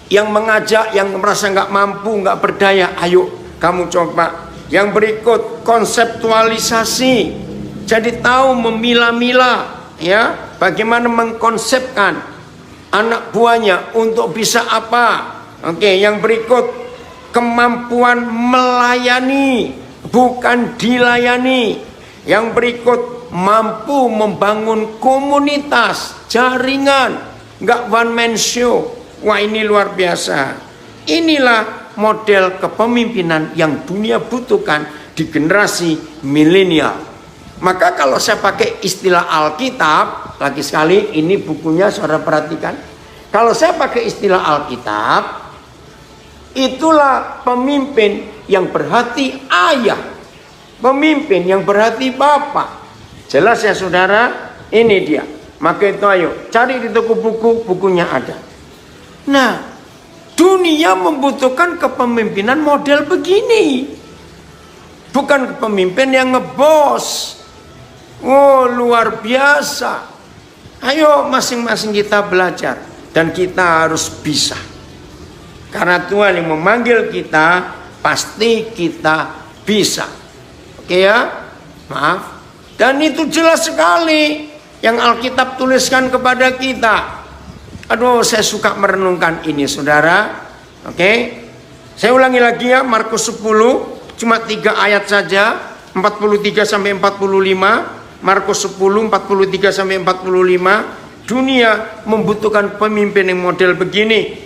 Yang mengajak, yang merasa nggak mampu, nggak berdaya, ayo kamu coba. Yang berikut, konseptualisasi. Jadi tahu memilah-milah, ya, bagaimana mengkonsepkan anak buahnya untuk bisa apa. Oke, yang berikut, kemampuan melayani, bukan dilayani. Yang berikut, mampu membangun komunitas, jaringan, nggak one man show. Wah, ini luar biasa. Inilah model kepemimpinan yang dunia butuhkan di generasi milenial. Maka kalau saya pakai istilah Alkitab, lagi sekali ini bukunya saudara perhatikan. Kalau saya pakai istilah Alkitab, itulah pemimpin yang berhati ayah, pemimpin yang berhati bapak. Jelas ya saudara, ini dia. Maka itu ayo cari di toko buku, bukunya ada. Nah, dunia membutuhkan kepemimpinan model begini. Bukan kepemimpin yang ngebos. Oh, luar biasa. Ayo masing-masing kita belajar. Dan kita harus bisa. Karena Tuhan yang memanggil kita, pasti kita bisa. Oke ya? Maaf. Dan itu jelas sekali yang Alkitab tuliskan kepada kita. Aduh, saya suka merenungkan ini saudara. Oke. Saya ulangi lagi ya, Markus 10, cuma 3 ayat saja, 43 sampai 45. Markus 10, 43 sampai 45. Dunia membutuhkan pemimpin yang model begini.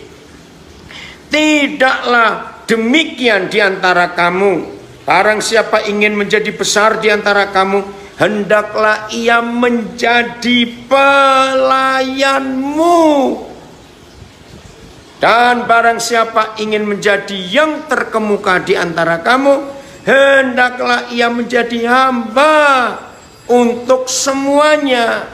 Tidaklah demikian di antara kamu. Barang siapa ingin menjadi besar di antara kamu, hendaklah ia menjadi pelayanmu. Dan barang siapa ingin menjadi yang terkemuka di antara kamu, hendaklah ia menjadi hamba untuk semuanya.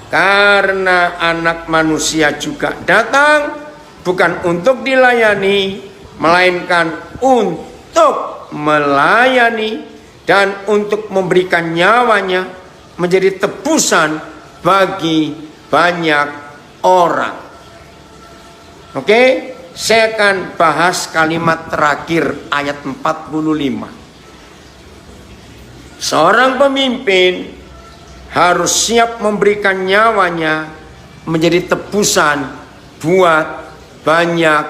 Karena anak manusia juga datang bukan untuk dilayani, melainkan untuk melayani dan untuk memberikan nyawanya menjadi tebusan bagi banyak orang. Oke, saya akan bahas kalimat terakhir ayat 45. Seorang pemimpin harus siap memberikan nyawanya menjadi tebusan buat banyak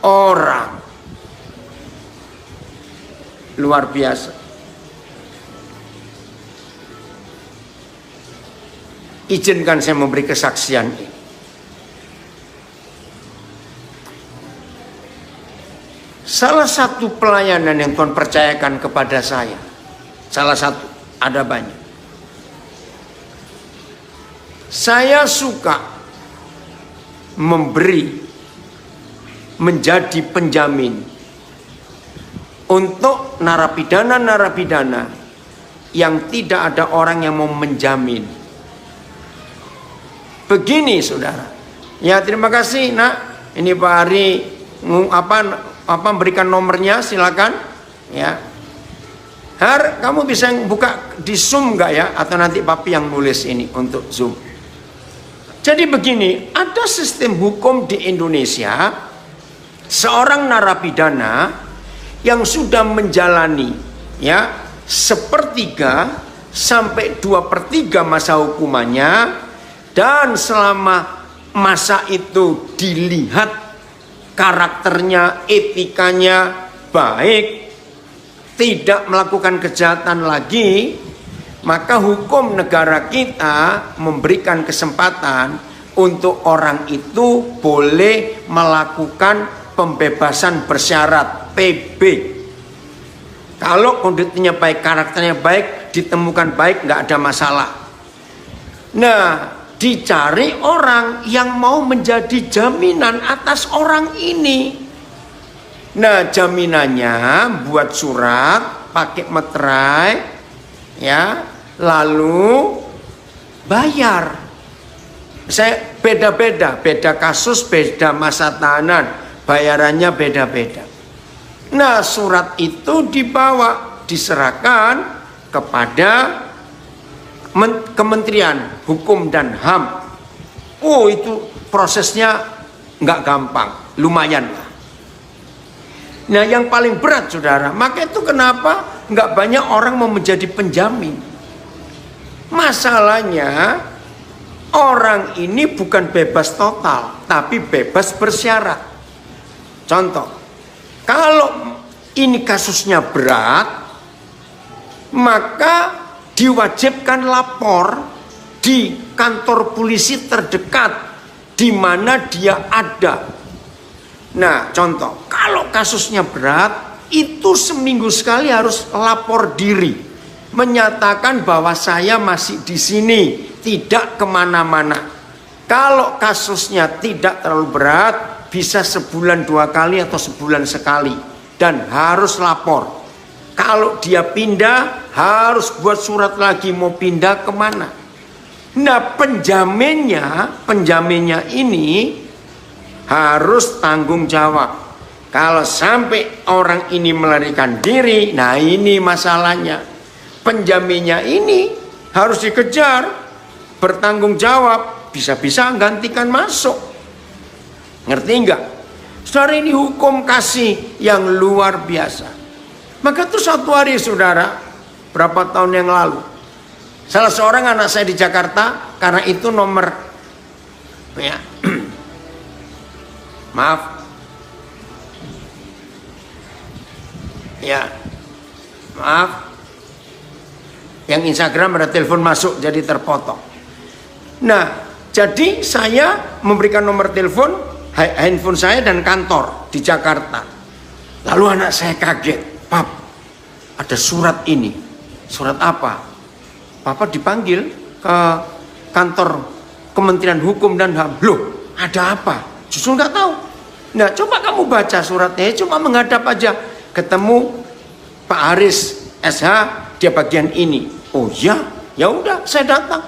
orang. Luar biasa. Izinkan saya memberi kesaksian ini. Salah satu pelayanan yang Tuhan percayakan kepada saya, salah satu, ada banyak. Saya suka memberi, menjadi penjamin untuk narapidana-narapidana yang tidak ada orang yang mau menjamin. Begini saudara. Ya, terima kasih nak. Ini Pak Hari berikan nomornya, silakan. Ya. Har, kamu bisa buka di Zoom nggak ya? Atau nanti Papi yang nulis ini untuk Zoom. Jadi begini, ada sistem hukum di Indonesia, seorang narapidana yang sudah menjalani ya 1/3 sampai 2/3 masa hukumannya, dan selama masa itu dilihat karakternya, etikanya baik, tidak melakukan kejahatan lagi, maka hukum negara kita memberikan kesempatan untuk orang itu boleh melakukan pembebasan bersyarat (PB). Kalau kondisinya baik, karakternya baik, ditemukan baik, nggak ada masalah. Nah, dicari orang yang mau menjadi jaminan atas orang ini. Nah, jaminannya buat surat, pakai materai, ya, lalu bayar. Saya beda-beda, beda kasus, beda masa tahanan, bayarannya beda-beda. Nah, surat itu dibawa, diserahkan kepada Kementerian Hukum dan HAM. Oh, itu prosesnya nggak gampang, lumayan lah. Nah, yang paling berat saudara, maka itu kenapa nggak banyak orang mau menjadi penjamin. Masalahnya orang ini bukan bebas total, tapi bebas bersyarat. Contoh, kalau ini kasusnya berat, maka diwajibkan lapor di kantor polisi terdekat di mana dia ada. Nah, contoh, kalau kasusnya berat, itu seminggu sekali harus lapor diri, menyatakan bahwa saya masih di sini, tidak kemana-mana. Kalau kasusnya tidak terlalu berat, bisa sebulan 2 kali atau sebulan sekali, dan harus lapor. Kalau dia pindah, harus buat surat lagi mau pindah kemana. Nah, penjaminnya ini harus tanggung jawab. Kalau sampai orang ini melarikan diri, nah ini masalahnya. Penjaminnya ini harus dikejar, bertanggung jawab, bisa-bisa gantikan masuk. Ngerti enggak? Saudara, ini hukum kasih yang luar biasa. Maka tuh suatu hari, saudara, berapa tahun yang lalu, salah seorang anak saya di Jakarta, karena itu nomor, ya, maaf, ya, maaf, yang Instagram ada telepon masuk jadi terpotong. Nah, jadi saya memberikan nomor telepon, handphone saya dan kantor di Jakarta. Lalu anak saya kaget, "Pap, ada surat ini." Surat apa? Papa dipanggil ke kantor Kementerian Hukum dan HAM. Loh, ada apa? Justru nggak tahu. Nah, coba kamu baca suratnya, cuma menghadap aja. Ketemu Pak Haris SH, dia bagian ini. Oh ya, ya udah, saya datang.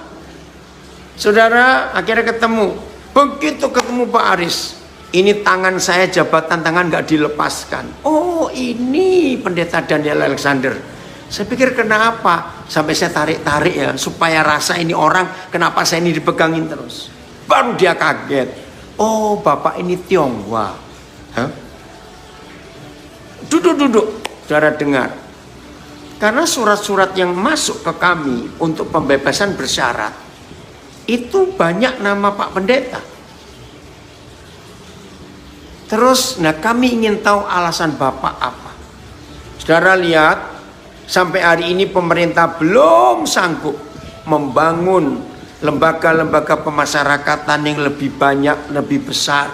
Saudara, akhirnya ketemu. Begitu ketemu Pak Haris, ini tangan saya, jabatan tangan nggak dilepaskan. Oh, ini Pendeta Daniel Alexander. Saya pikir kenapa? Sampai saya tarik-tarik ya, supaya rasa ini orang, kenapa saya ini dipegangin terus. Baru dia kaget. Oh, Bapak ini Tionghoa. Hah? Duduk. Saudara dengar. Karena surat-surat yang masuk ke kami untuk pembebasan bersyarat, itu banyak nama Pak Pendeta. Terus, nah kami ingin tahu alasan Bapak apa. Saudara lihat, sampai hari ini pemerintah belum sanggup membangun lembaga-lembaga pemasyarakatan yang lebih banyak, lebih besar.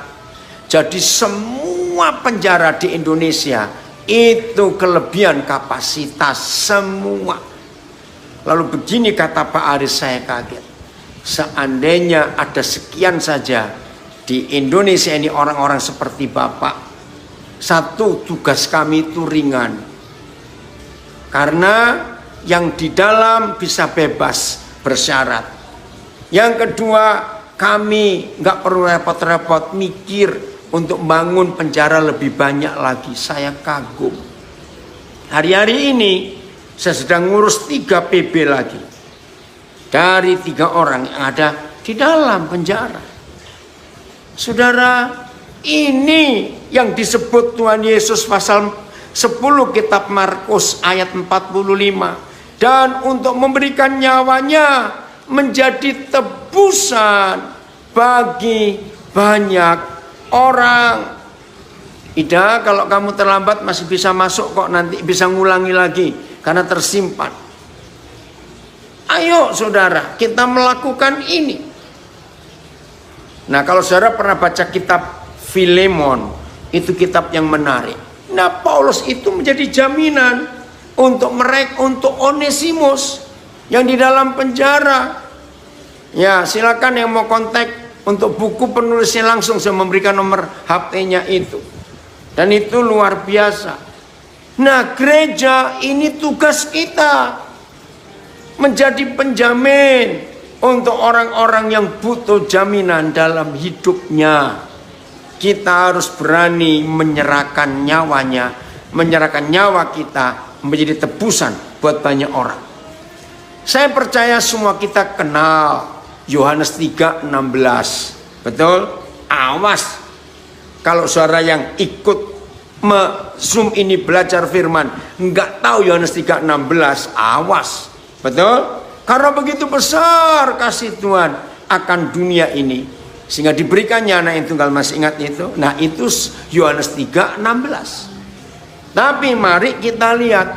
Jadi semua penjara di Indonesia itu kelebihan kapasitas semua. Lalu begini kata Pak Aris, saya kaget. Seandainya ada sekian saja di Indonesia ini orang-orang seperti Bapak, satu, tugas kami itu ringan. Karena yang di dalam bisa bebas bersyarat. Yang kedua, kami nggak perlu repot-repot mikir untuk bangun penjara lebih banyak lagi. Saya kagum. Hari-hari ini saya sedang ngurus 3 PB lagi. Dari 3 orang yang ada di dalam penjara. Saudara, ini yang disebut Tuhan Yesus pasal 10 kitab Markus ayat 45. Dan untuk memberikan nyawanya menjadi tebusan bagi banyak orang. Ida, kalau kamu terlambat masih bisa masuk kok, nanti bisa ngulangi lagi karena tersimpan. Ayo saudara, kita melakukan ini. Nah, kalau saudara pernah baca kitab Filemon, itu kitab yang menarik. Nah, Paulus itu menjadi jaminan untuk mereka, untuk Onesimus yang di dalam penjara. Ya, silakan yang mau kontak untuk buku penulisnya langsung, saya memberikan nomor HP-nya itu. Dan itu luar biasa. Nah, gereja ini tugas kita menjadi penjamin untuk orang-orang yang butuh jaminan dalam hidupnya. Kita harus berani menyerahkan nyawanya, menyerahkan nyawa kita menjadi tebusan buat banyak orang. Saya percaya semua kita kenal Yohanes 3:16. Betul? Awas. Kalau saudara yang ikut Zoom ini belajar firman, nggak tahu Yohanes 3:16, awas. Betul? Karena begitu besar kasih Tuhan akan dunia ini, sehingga diberikannya anak yang tunggal. Masih ingat itu? Nah, itu Yohanes 3:16. Tapi mari kita lihat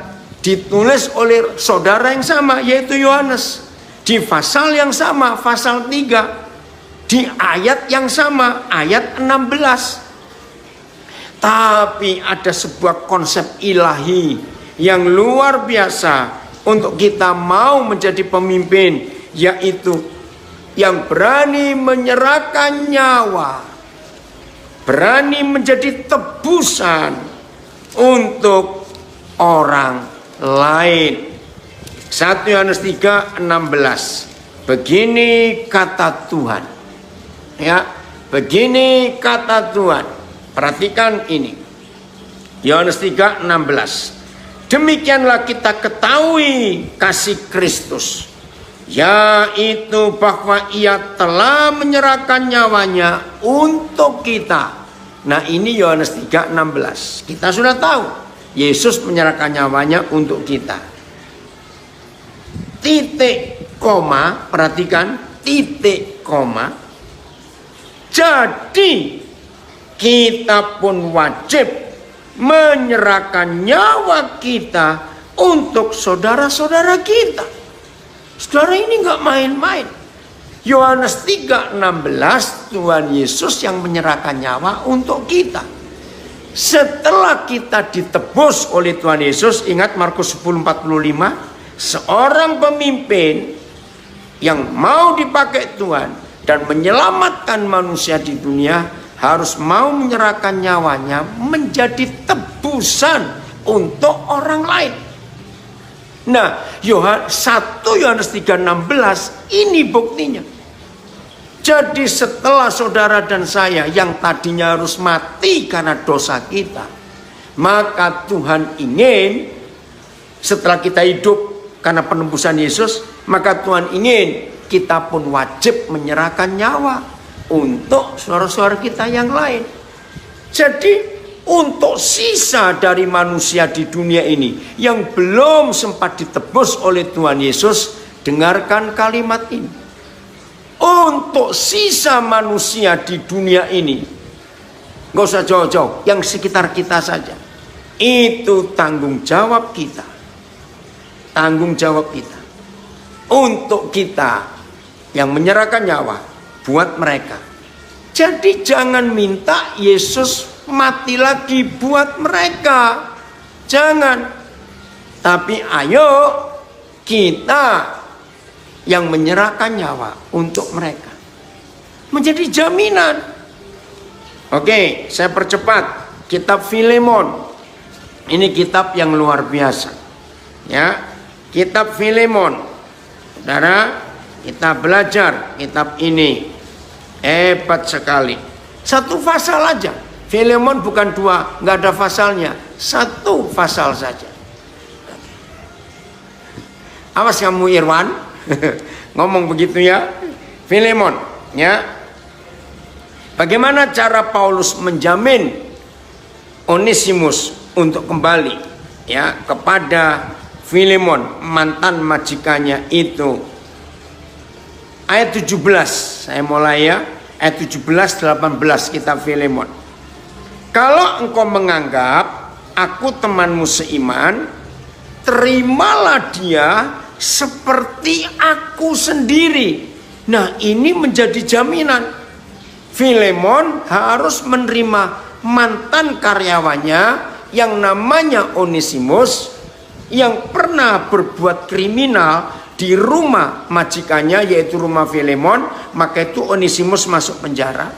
ditulis oleh saudara yang sama, yaitu Yohanes, di pasal yang sama, pasal 3, di ayat yang sama, ayat 16. Tapi ada sebuah konsep ilahi yang luar biasa untuk kita mau menjadi pemimpin, yaitu yang berani menyerahkan nyawa, berani menjadi tebusan untuk orang lain. 1 Yohanes 3:16. Begini kata Tuhan. Ya, begini kata Tuhan. Perhatikan ini. Yohanes 3:16. Demikianlah kita ketahui kasih Kristus, yaitu bahwa Ia telah menyerahkan nyawanya untuk kita. Nah, ini Yohanes 3:16. Kita sudah tahu Yesus menyerahkan nyawanya untuk kita. Titik koma, perhatikan, titik koma. Jadi kita pun wajib menyerahkan nyawa kita untuk saudara-saudara kita. Saudara, ini nggak main-main. Yohanes 3:16, Tuhan Yesus yang menyerahkan nyawa untuk kita. Setelah kita ditebus oleh Tuhan Yesus, ingat Markus 10:45, seorang pemimpin yang mau dipakai Tuhan dan menyelamatkan manusia di dunia harus mau menyerahkan nyawanya menjadi tebusan untuk orang lain. Nah, 1 Yohanes 3:16 ini buktinya. Jadi setelah saudara dan saya yang tadinya harus mati karena dosa kita, maka Tuhan ingin setelah kita hidup karena penebusan Yesus, maka Tuhan ingin kita pun wajib menyerahkan nyawa untuk saudara-saudara kita yang lain. Jadi untuk sisa dari manusia di dunia ini yang belum sempat ditebus oleh Tuhan Yesus, dengarkan kalimat ini. Untuk sisa manusia di dunia ini, gak usah jauh-jauh, yang sekitar kita saja, itu tanggung jawab kita. Tanggung jawab kita untuk kita yang menyerahkan nyawa buat mereka. Jadi jangan minta Yesus mati lagi buat mereka, jangan. Tapi ayo kita yang menyerahkan nyawa untuk mereka, menjadi jaminan. Oke, saya percepat. Kitab Filemon, ini kitab yang luar biasa, ya. Kitab Filemon, saudara, kita belajar kitab ini hebat sekali. Satu pasal aja. Filemon bukan 2, nggak ada pasalnya, 1 pasal saja. Awas kamu Irwan, ngomong begitu ya. Filemon, ya. Bagaimana cara Paulus menjamin Onesimus untuk kembali, ya, kepada Filemon, mantan majikannya itu. Ayat 17, saya mulai ya. Ayat 17-18 kitab Filemon. Kalau engkau menganggap aku temanmu seiman, terimalah dia seperti aku sendiri. Nah, ini menjadi jaminan. Filemon harus menerima mantan karyawannya yang namanya Onesimus, yang pernah berbuat kriminal di rumah majikannya, yaitu rumah Filemon. Maka itu Onesimus masuk penjara.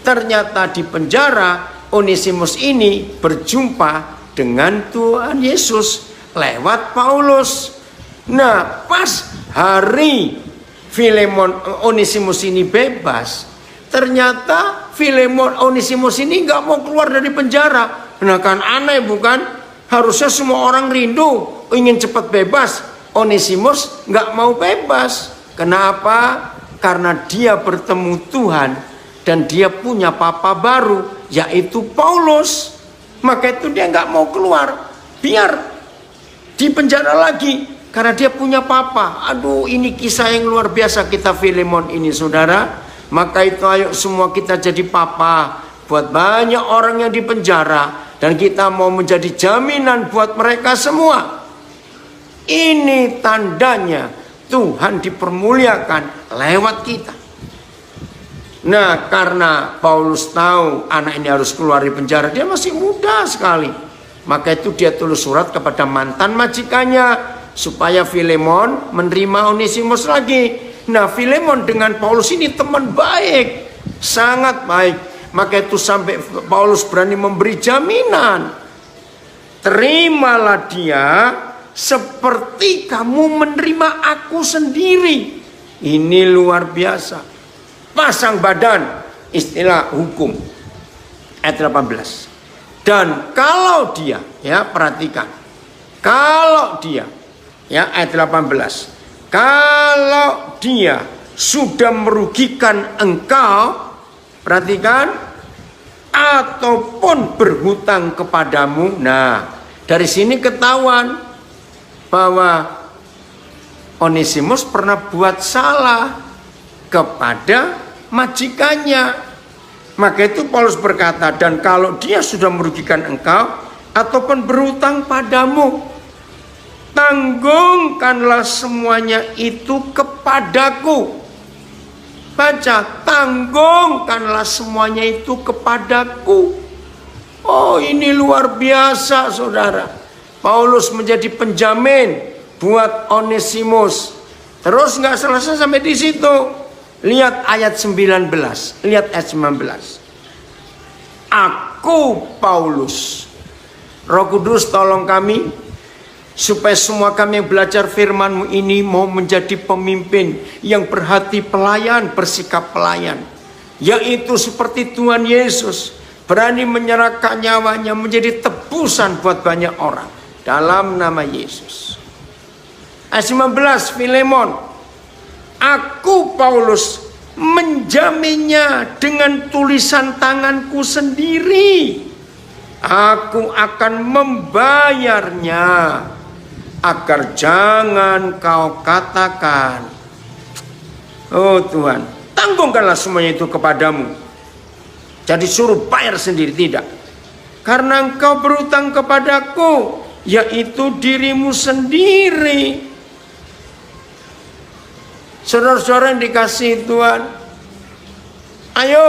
Ternyata di penjara Onesimus ini berjumpa dengan Tuhan Yesus lewat Paulus. Nah, pas hari Onesimus ini bebas, ternyata Onesimus ini nggak mau keluar dari penjara. Nah, kan aneh bukan? Harusnya semua orang rindu ingin cepat bebas. Onesimus nggak mau bebas. Kenapa? Karena dia bertemu Tuhan dan dia punya papa baru, yaitu Paulus. Maka itu dia nggak mau keluar, biar di penjara lagi. Karena dia punya papa. Aduh, ini kisah yang luar biasa kita Filemon ini, saudara. Maka itu ayo semua kita jadi papa buat banyak orang yang di penjara. Dan kita mau menjadi jaminan buat mereka semua. Ini tandanya Tuhan dipermuliakan lewat kita. Nah, karena Paulus tahu anak ini harus keluar dari penjara, dia masih muda sekali. Maka itu dia tulis surat kepada mantan majikannya supaya Filemon menerima Onesimus lagi. Nah, Filemon dengan Paulus ini teman baik, sangat baik. Maka itu sampai Paulus berani memberi jaminan, terimalah dia seperti kamu menerima aku sendiri. Ini luar biasa. Pasang badan, istilah hukum ayat 18. Dan kalau dia, ya perhatikan, kalau dia, ya ayat 18, kalau dia sudah merugikan engkau, perhatikan, ataupun berhutang kepadamu. Nah, dari sini ketahuan bahwa Onesimus pernah buat salah kepada majikannya. Maka itu Paulus berkata, dan kalau dia sudah merugikan engkau ataupun berhutang padamu, tanggungkanlah semuanya itu kepadaku. Baca, tanggungkanlah semuanya itu kepadaku. Oh, ini luar biasa, saudara. Paulus menjadi penjamin buat Onesimus. Terus nggak selesai sampai di situ. Lihat ayat 19. Lihat ayat 19. Aku Paulus, Roh Kudus tolong kami supaya semua kami yang belajar firman-Mu ini mau menjadi pemimpin yang berhati pelayan, bersikap pelayan, yaitu seperti Tuhan Yesus, berani menyerahkan nyawanya menjadi tebusan buat banyak orang dalam nama Yesus. Ayat 19, Filemon, aku Paulus menjaminnya dengan tulisan tanganku sendiri. Aku akan membayarnya, agar jangan kau katakan, oh Tuhan, tanggungkanlah semuanya itu kepadamu. Jadi suruh bayar sendiri, tidak. Karena engkau berutang kepadaku, yaitu dirimu sendiri. Saudara-saudara yang dikasihi Tuhan, ayo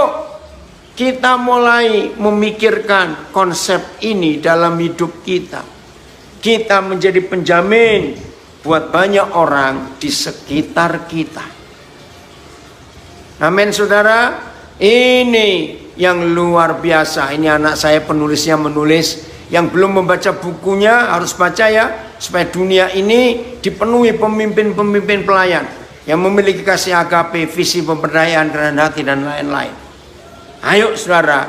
kita mulai memikirkan konsep ini dalam hidup kita. Kita menjadi penjamin buat banyak orang di sekitar kita. Amin, saudara. Ini yang luar biasa. Ini anak saya penulisnya menulis. Yang belum membaca bukunya harus baca ya, supaya dunia ini dipenuhi pemimpin-pemimpin pelayan yang memiliki kasih agape, visi pemberdayaan, kerendahan hati, dan lain-lain. Ayo saudara,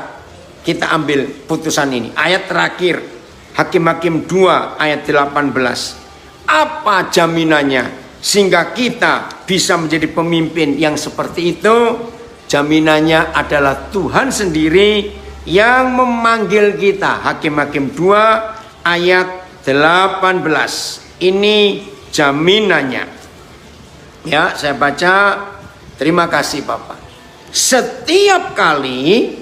kita ambil putusan ini. Ayat terakhir, Hakim-Hakim 2 ayat 18. Apa jaminannya sehingga kita bisa menjadi pemimpin yang seperti itu? Jaminannya adalah Tuhan sendiri yang memanggil kita. Hakim-Hakim 2 ayat 18. Ini jaminannya. Ya, saya baca. Terima kasih Bapak. Setiap kali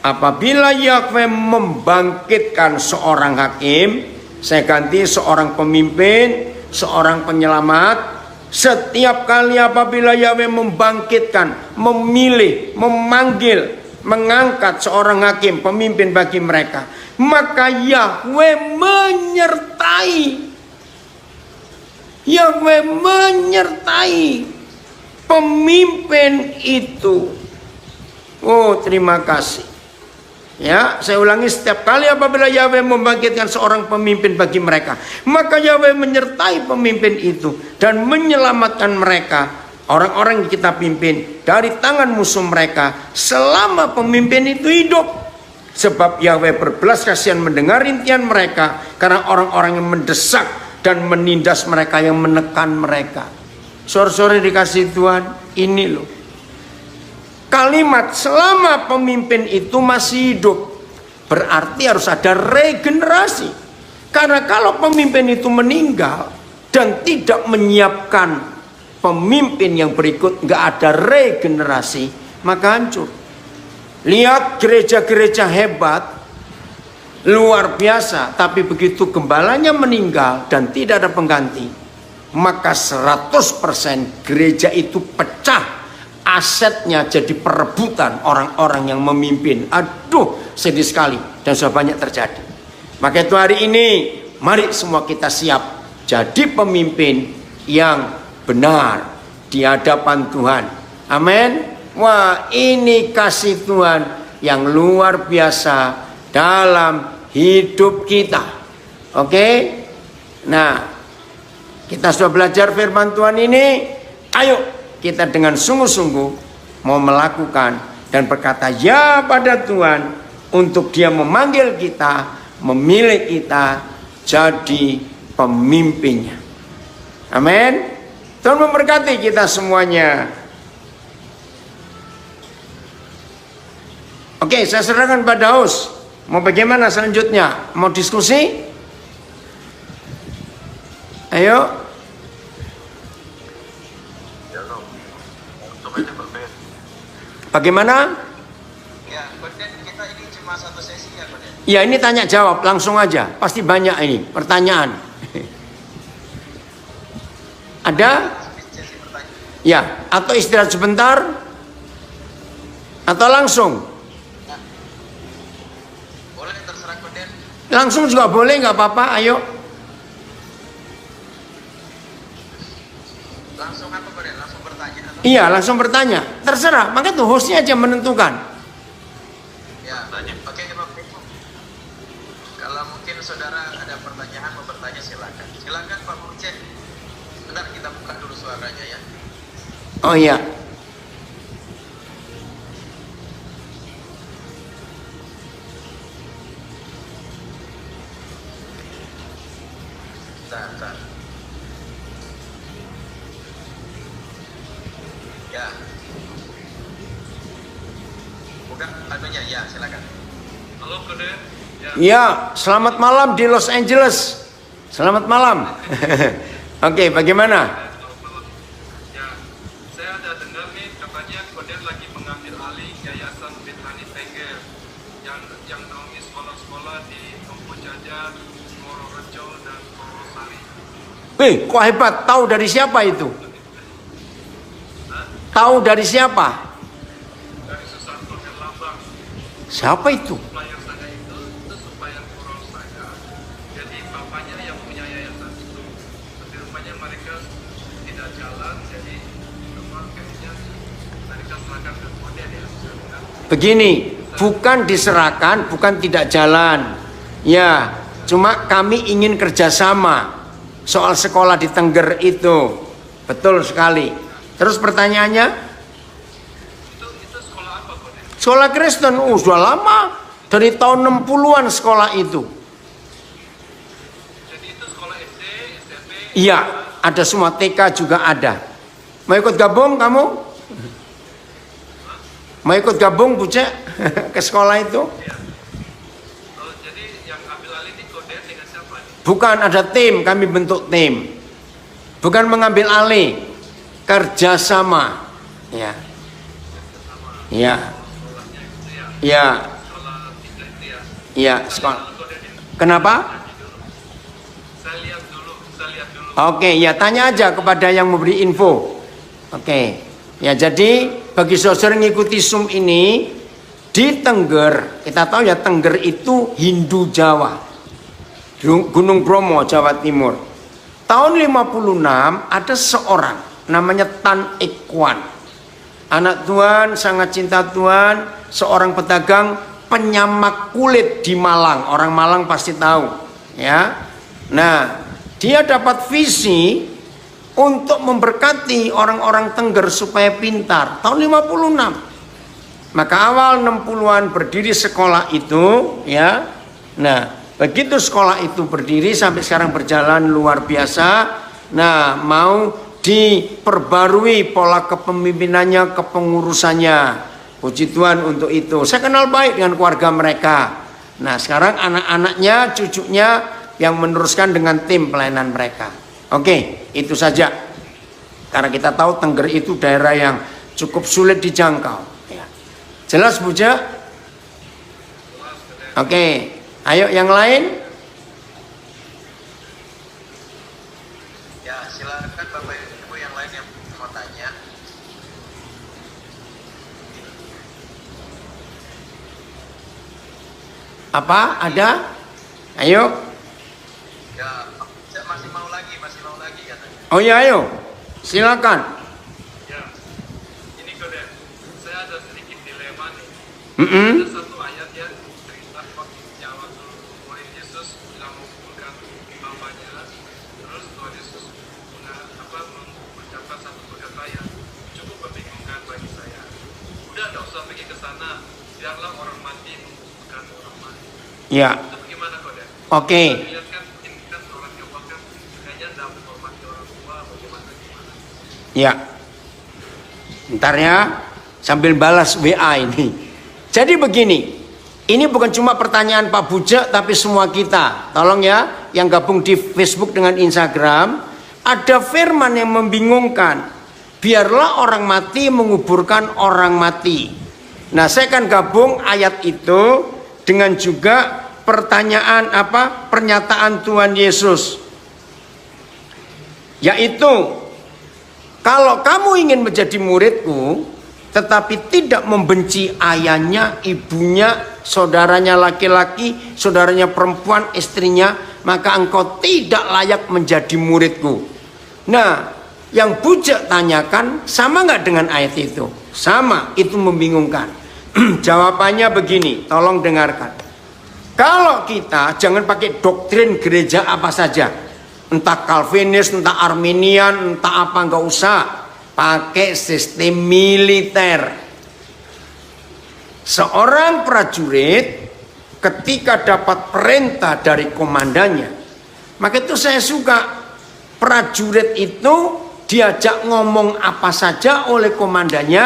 apabila Yahweh membangkitkan seorang hakim, saya ganti seorang pemimpin, seorang penyelamat. Setiap kali apabila Yahweh membangkitkan, memilih, memanggil, mengangkat seorang hakim, pemimpin bagi mereka, maka Yahweh menyertai. Yahweh menyertai pemimpin itu. Oh, terima kasih. Ya, saya ulangi, setiap kali apabila Yahweh membangkitkan seorang pemimpin bagi mereka, maka Yahweh menyertai pemimpin itu dan menyelamatkan mereka, orang-orang yang kita pimpin, dari tangan musuh mereka selama pemimpin itu hidup. Sebab Yahweh berbelas kasihan mendengar rintihan mereka, karena orang-orang yang mendesak dan menindas mereka, yang menekan mereka. Sore-sore dikasih Tuhan, ini loh kalimat selama pemimpin itu masih hidup, berarti harus ada regenerasi. Karena kalau pemimpin itu meninggal dan tidak menyiapkan pemimpin yang berikut, nggak ada regenerasi, maka hancur. Lihat gereja-gereja hebat, luar biasa, tapi begitu gembalanya meninggal dan tidak ada pengganti, maka 100% gereja itu pecah. Asetnya jadi perebutan orang-orang yang memimpin. Aduh, sedih sekali dan sudah banyak terjadi. Maka itu hari ini mari semua kita siap jadi pemimpin yang benar di hadapan Tuhan. Amin. Wah, ini kasih Tuhan yang luar biasa dalam hidup kita. Oke. Nah, kita sudah belajar firman Tuhan ini. Ayo kita dengan sungguh-sungguh mau melakukan dan berkata ya pada Tuhan untuk Dia memanggil kita, memilih kita jadi pemimpinnya. Amin. Tuhan memberkati kita semuanya. Oke, saya serahkan pada host. Mau bagaimana selanjutnya? Mau diskusi? Ayo. Bagaimana? Ya, kita ini cuma satu sesi ya, ya, ini tanya jawab langsung aja. Pasti banyak ini pertanyaan. Ada? Ya, atau istirahat sebentar? Atau langsung? Boleh, terserah Koden. Langsung juga boleh, nggak apa-apa. Ayo. Langsung apa Koden? Langsung bertanya? Atau? Iya, langsung bertanya. Terserah. Makanya tuh hostnya aja menentukan. Ya, tanya. Oke, Pak. Kalau mungkin saudara ada pertanyaan mau bertanya silakan. Silakan Pak Murcen. Bentar kita buka dulu suaranya ya. Oh iya. Bentar. Ya. Buka anunya ya, silakan. Halo Koden. Ya, selamat malam di Los Angeles. Selamat malam. Oke, bagaimana? Ya, saya ada dengar nih katanya Koden lagi mengambil alih Yayasan Bethani Tengger yang naungi sekolah-sekolah di Tompo Jaja, Ngororejo dan Ngorosari. Kok hebat? Tahu dari siapa itu? Tahu dari siapa? Dari Susanto Herlambang. Siapa itu? Supplier saya itu supplier moral saya. Jadi bapaknya yang punya yayasan itu. Tapi rupanya mereka tidak jalan, jadi cuma kayaknya mereka serahkan ke Koden ya. Begini, bukan diserahkan, bukan tidak jalan. Ya, cuma kami ingin kerjasama soal sekolah di Tengger itu. Betul sekali. Terus pertanyaannya? Itu sekolah apa Koden? Sekolah Kristen, sudah lama. Dari tahun 60-an sekolah itu. Jadi itu sekolah SD, SMP? Iya, ada semua, TK juga ada. Mau ikut gabung kamu? Mau ikut gabung Buce ke sekolah itu? Ya. Oh, jadi yang ambil alih ini Koden dengan siapa nih? Bukan, ada tim, kami bentuk tim. Bukan mengambil alih, kerjasama. Ya. Ya. Sekolahnya itu ya. Ya. Sekolah tiga itu ya. Ya, sekolah. Kenapa? Saya lihat dulu. Oke, ya tanya aja kepada yang memberi info. Oke. Ya, jadi bagi saudara yang ngikuti Zoom ini di Tengger, kita tahu ya Tengger itu Hindu Jawa. Gunung Bromo, Jawa Timur. Tahun 56 ada seorang namanya Tan Ekwan. Anak Tuhan, sangat cinta Tuhan, seorang pedagang penyamak kulit di Malang. Orang Malang pasti tahu, ya. Nah, dia dapat visi untuk memberkati orang-orang Tengger supaya pintar. Tahun 56. Maka awal 60-an berdiri sekolah itu, ya. Nah, begitu sekolah itu berdiri sampai sekarang berjalan luar biasa. Nah, mau diperbarui pola kepemimpinannya, kepengurusannya. Puji Tuhan untuk itu. Saya kenal baik dengan keluarga mereka. Nah, sekarang anak-anaknya, cucunya yang meneruskan dengan tim pelayanan mereka. Oke, itu saja. Karena kita tahu Tengger itu daerah yang cukup sulit dijangkau. Ya. Jelas, Buja? Oke, ayo yang lain. Ya, silakan Bapak Ibu yang lain yang mau tanya. Apa? Ada? Ayo. Ya, masih mau lagi katanya. Oh ya, ayo. Silakan. Ya, ini Koden, saya ada sedikit dilema nih. Mm-mm. Ada satu ayat ya, cerita waktunya waktu murid Yesus bilang mengumpulkan mamanya, terus Tuhan Yesus mengucapkan satu perkata yang cukup membingungkan bagi saya. Udah, nggak usah pergi ke sana, biarlah orang mati mengumpulkan orang mati. Ya. Itu bagaimana Koden? Oke. Lihat kan, ini kan orang Jawa kan kayaknya tidak menghormati orang tua, bagaimana? Ya. Ntar ya, sambil balas WA ini. Jadi begini, ini bukan cuma pertanyaan Pak Buja, tapi semua kita. Tolong ya, yang gabung di Facebook dengan Instagram, ada firman yang membingungkan. Biarlah orang mati menguburkan orang mati. Nah, saya akan gabung ayat itu dengan juga pertanyaan pernyataan Tuhan Yesus. Yaitu, kalau kamu ingin menjadi muridku, tetapi tidak membenci ayahnya, ibunya, saudaranya laki-laki, saudaranya perempuan, istrinya, maka engkau tidak layak menjadi muridku. Nah, yang Buja tanyakan sama nggak dengan ayat itu? Sama, itu membingungkan. Jawabannya begini, tolong dengarkan. Kalau kita jangan pakai doktrin gereja apa saja, entah Calvinis, entah Arminian, entah apa, nggak usah. Pakai sistem militer. Seorang prajurit ketika dapat perintah dari komandannya, maka itu saya suka. Prajurit itu diajak ngomong apa saja oleh komandannya,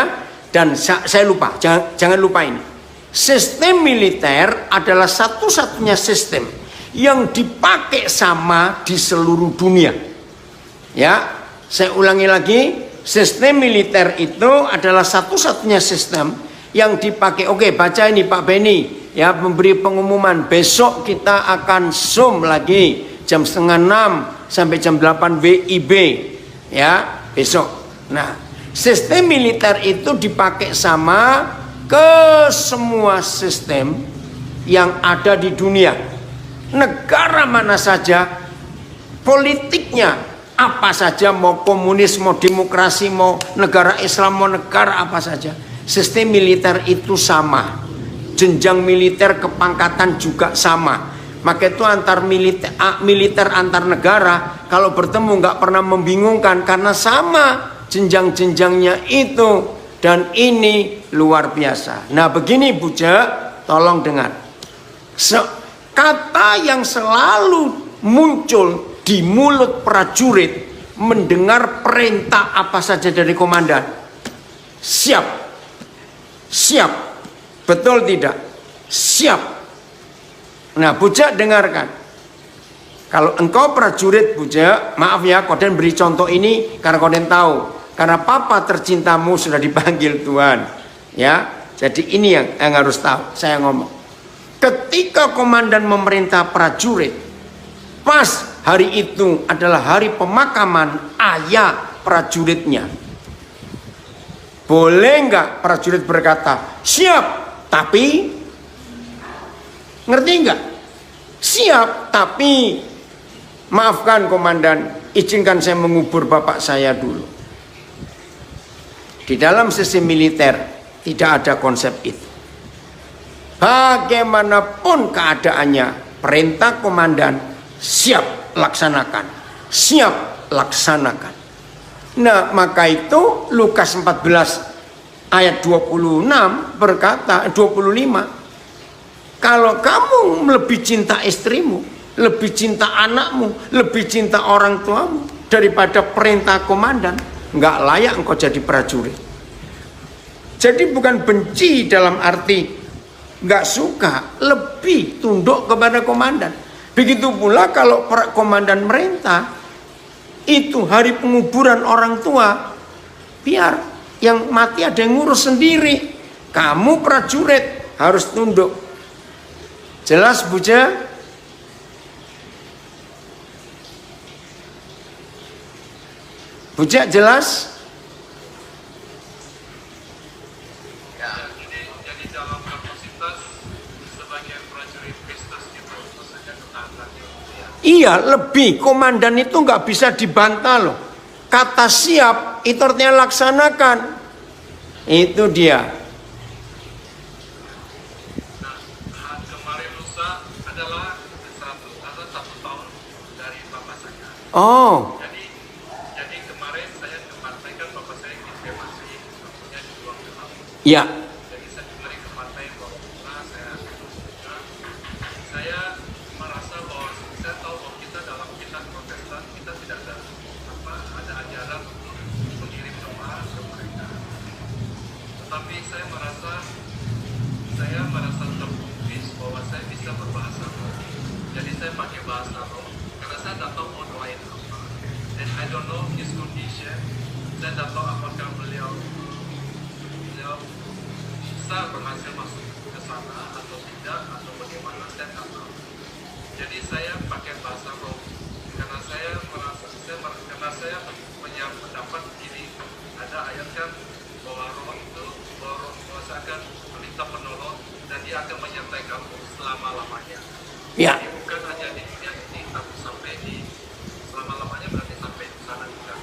dan saya lupa, jangan lupa ini. Sistem militer adalah satu-satunya sistem yang dipakai sama di seluruh dunia. Ya, saya ulangi lagi. Sistem militer itu adalah satu-satunya sistem yang dipakai. Oke, baca ini Pak Beni, ya, memberi pengumuman besok kita akan Zoom lagi jam 5:30 sampai jam 8 WIB, ya, besok. Nah, sistem militer itu dipakai sama ke semua sistem yang ada di dunia. Negara mana saja, politiknya apa saja, mau komunis, mau demokrasi, mau negara Islam, mau negara apa saja, sistem militer itu sama. Jenjang militer kepangkatan juga sama. Maka itu antar militer antar negara kalau bertemu nggak pernah membingungkan karena sama jenjang-jenjangnya itu. Dan ini luar biasa. Nah, begini Buja, tolong dengar. Kata yang selalu muncul di mulut prajurit mendengar perintah apa saja dari komandan, siap, siap, betul tidak? Siap. Nah, Buja dengarkan. Kalau engkau prajurit Buja, maaf ya, Koden beri contoh ini karena Koden tahu, karena papa tercintamu sudah dipanggil Tuhan, ya. Jadi ini yang harus tahu. Saya ngomong, ketika komandan memerintah prajurit, pas hari itu adalah hari pemakaman ayah prajuritnya, boleh nggak prajurit berkata siap, tapi ngerti nggak? Siap, tapi maafkan komandan, izinkan saya mengubur bapak saya dulu. Di dalam sistem militer tidak ada konsep itu. Bagaimanapun keadaannya, perintah komandan siap laksanakan, siap laksanakan. Nah, maka itu Lukas 14 ayat 26 berkata, 25, kalau kamu lebih cinta istrimu, lebih cinta anakmu, lebih cinta orang tuamu daripada perintah komandan, nggak layak engkau jadi prajurit. Jadi bukan benci dalam arti nggak suka, lebih tunduk kepada komandan. Begitu pula kalau komandan merintah, itu hari penguburan orang tua, biar yang mati ada yang ngurus sendiri. Kamu prajurit harus tunduk. Jelas, Buja? Bujak jelas? Ya. Jadi dalam kapasitas sebagai prajurit Kristus itu maksudnya ketahatannya. Ya. Iya, lebih. Komandan itu nggak bisa dibantah loh. Kata siap itu artinya laksanakan. Itu dia. Nah, kemarin lusa adalah 1 tahun dari bapak saya. Oh, Jadi kemarin saya ke partai kan bapak saya kremasi, maksudnya dibuang ke laut. ya. Jadi saya kembali ke partai bahwa saya merasa bahwa saya tahu bahwa kita dalam kitab Protestan kita tidak ada ada ajaran untuk mengirim doa ke mereka. Tetapi saya merasa terbuktis bahwa saya bisa berbahasa roh. Jadi saya pakai bahasa roh karena saya tidak tahu mau doain apa. And I don't know his condition. Saya tidak tahu apakah beliau bisa berhasil masuk ke sana atau tidak atau bagaimana, saya tidak tahu. Jadi saya pakai bahasa roh karena saya merasa karena saya punya pendapat ini, ada ayat kan bahwa roh itu bahwa saya akan meminta penolong dan dia akan menyertai kamu selama-lamanya. Ya. Jadi bukan hanya di dunia ini tapi sampai di selama-lamanya, berarti sampai di sana juga.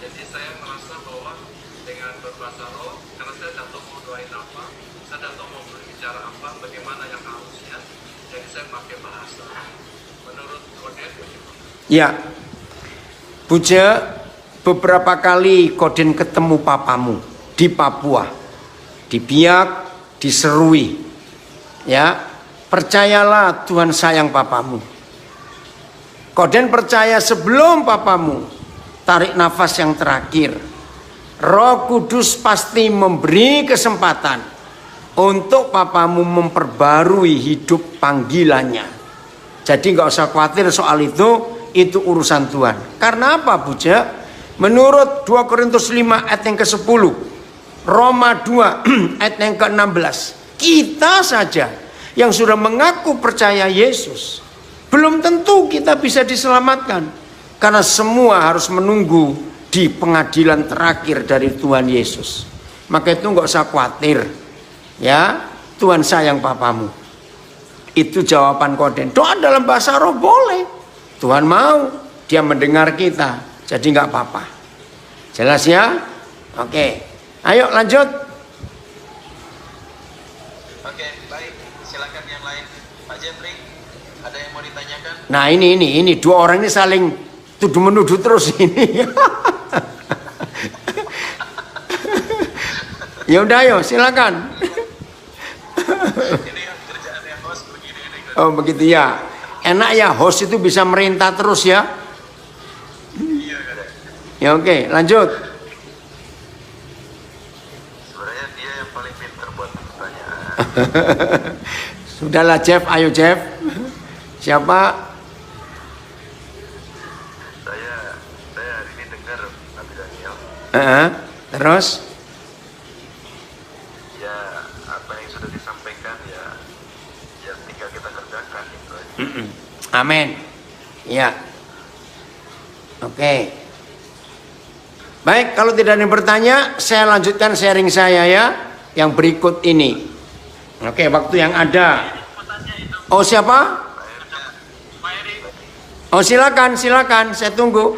Jadi saya merasa bahwa dengan berbahasa roh, karena saya tidak tahu mau doain apa, saya tidak tahu mau berbicara apa, bagaimana yang harusnya, jadi saya pakai bahasa. Menurut Koden begitu. Ya. Buja, beberapa kali Koden ketemu papamu di Papua, di Biak, di Serui. Ya, percayalah Tuhan sayang papamu. Koden percaya sebelum papamu tarik nafas yang terakhir, Roh Kudus pasti memberi kesempatan untuk papamu memperbarui hidup panggilannya. Jadi nggak usah khawatir soal itu urusan Tuhan. Karena apa, Buja? Menurut 2 Korintus 5 ayat yang ke-10, Roma 2 ayat yang ke-16, kita saja yang sudah mengaku percaya Yesus, belum tentu kita bisa diselamatkan. Karena semua harus menunggu di pengadilan terakhir dari Tuhan Yesus. Maka itu nggak usah khawatir. Ya, Tuhan sayang papamu. Itu jawaban Koden. Doa dalam bahasa roh boleh. Tuhan mau, dia mendengar kita. Jadi nggak apa-apa. Jelas ya? Oke. Ayo lanjut. Oke, baik. Silakan yang lain. Pak Jeffrey, ada yang mau ditanyakan? Nah ini dua orang ini saling tuduh menuduh terus ini. Ya udah ayo silakan. Ini kerjaan yang host begini. Oh begitu ya. Enak ya host itu bisa merintah terus ya. Iya, Kak. Ya oke, lanjut. Sebenarnya dia yang paling pintar buat pertanyaan. Sudahlah Jeff, ayo Jeff. Siapa? Saya hari ini dengar Nabi Daniel. Terus? Ya, apa yang sudah disampaikan ya tinggal kita kerjakan gitu aja. Amin. Ya. Oke. Baik, kalau tidak ada yang bertanya, saya lanjutkan sharing saya ya, yang berikut ini. Oke, waktu yang ada. Oh siapa? Oh silakan, saya tunggu.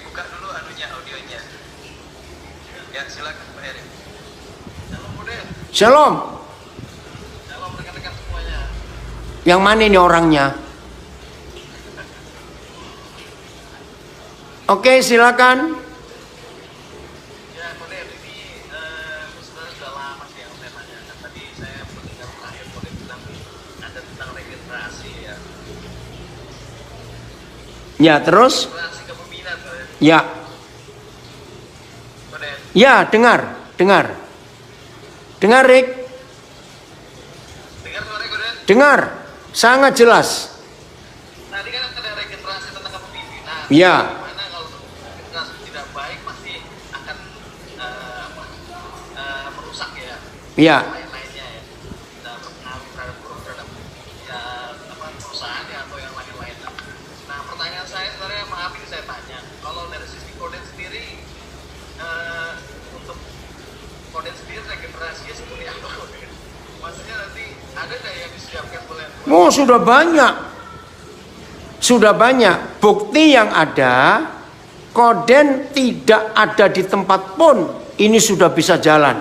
Buka dulu audionya. Ya, silakan Pak Erik. Shalom, Bude. Shalom. Shalom rekan-rekan semuanya. Yang mana ini orangnya? Oke, silakan. Ya, Bude, ini sebenarnya sudah lama sih yang saya tanyakan. Tadi saya mendengar terakhir Bude bilang ada tentang regenerasi ya. Ya, terus? Regenerasi kepemimpinan, Bude. Ya. Bude. Ya, dengar. Dengar, Rick. Dengar suara Bude? Dengar. Sangat jelas. Tadi kan ada regenerasi tentang kepemimpinan. Ya. Gimana kalau regenerasi tidak baik pasti akan merusak ya. Ya. Lain-lainnya ya. Tidak berpengaruh terhadap ya perusahaan ya atau yang lain-lain. Nah, pertanyaan saya Oh, sudah banyak. Sudah banyak. Bukti yang ada, Koden tidak ada di tempat pun, ini sudah bisa jalan.